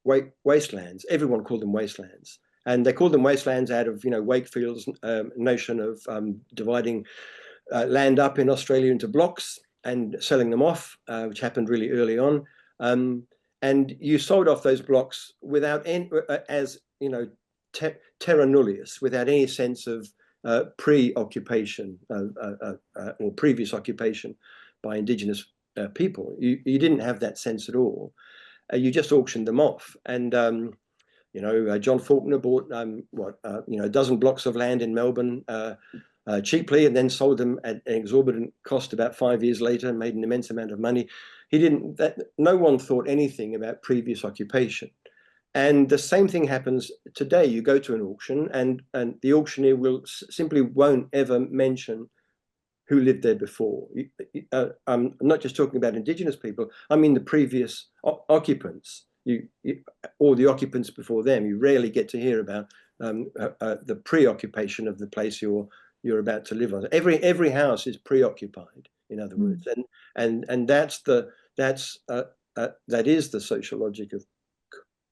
wastelands. Everyone called them wastelands, and they called them wastelands out of, you know, Wakefield's notion of dividing land up in Australia into blocks and selling them off, which happened really early on. And you sold off those blocks without any, as you know, terra nullius, without any sense of pre-occupation or previous occupation by Indigenous people. You didn't have that sense at all. You just auctioned them off. And you know, John Faulkner bought you know, a dozen blocks of land in Melbourne cheaply, and then sold them at an exorbitant cost about 5 years later, and made an immense amount of money. No one thought anything about previous occupation. And the same thing happens today. You go to an auction, and the auctioneer simply won't ever mention who lived there before. I'm not just talking about Indigenous people. I mean the previous occupants, or the occupants before them. You rarely get to hear about the preoccupation of the place you're about to live on. Every house is preoccupied, in other words, and that is the social logic of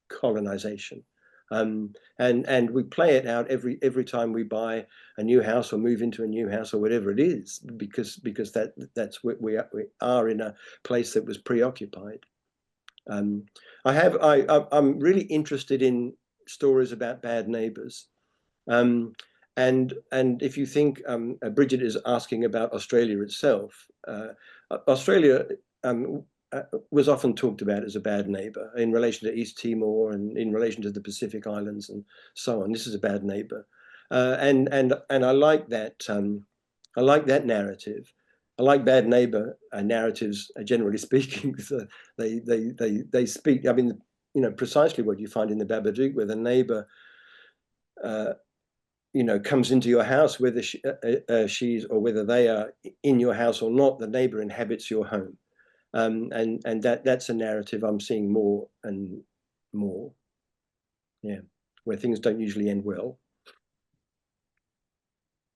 colonization. And we play it out every time we buy a new house or move into a new house or whatever it is, because that's what we are in a place that was preoccupied. I'm really interested in stories about bad neighbours. And if you think Bridget is asking about Australia itself, Australia was often talked about as a bad neighbour in relation to East Timor and in relation to the Pacific Islands and so on. This is a bad neighbour, and I like that. I like that narrative. I like bad neighbour narratives, generally speaking. So they speak. I mean, you know, precisely what you find in the Babadook, where the neighbour, you know, comes into your house, whether she's or whether they are in your house or not. The neighbour inhabits your home. And that's a narrative I'm seeing more and more. Yeah, where things don't usually end well.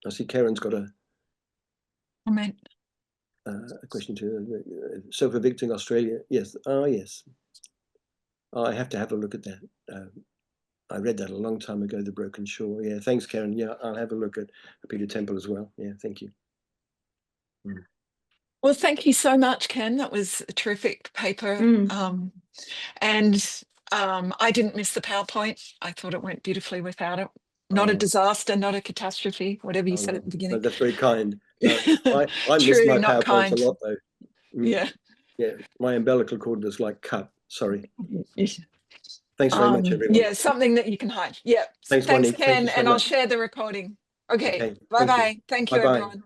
I see Karen's got a comment. A question to self-evicting Australia. Yes. Oh, yes. I have to have a look at that. I read that a long time ago, The Broken Shore. Yeah, thanks, Karen. Yeah, I'll have a look at Peter Temple as well. Yeah, thank you. Well, thank you so much, Ken. That was a terrific paper. And I didn't miss the PowerPoint. I thought it went beautifully without it. Not a disaster, not a catastrophe, whatever you said at the beginning. But that's very kind. I miss True, my not PowerPoints kind. a lot, though. Yeah. Yeah, my umbilical cord was like cut. Sorry. Thanks very much, everyone. Yeah, something that you can hide. Yeah. Thanks, Thanks, Monique. Ken. Thank you so and I'll much. share the recording. Okay. Okay, Bye-bye. thank you. Thank you, Bye-bye. everyone.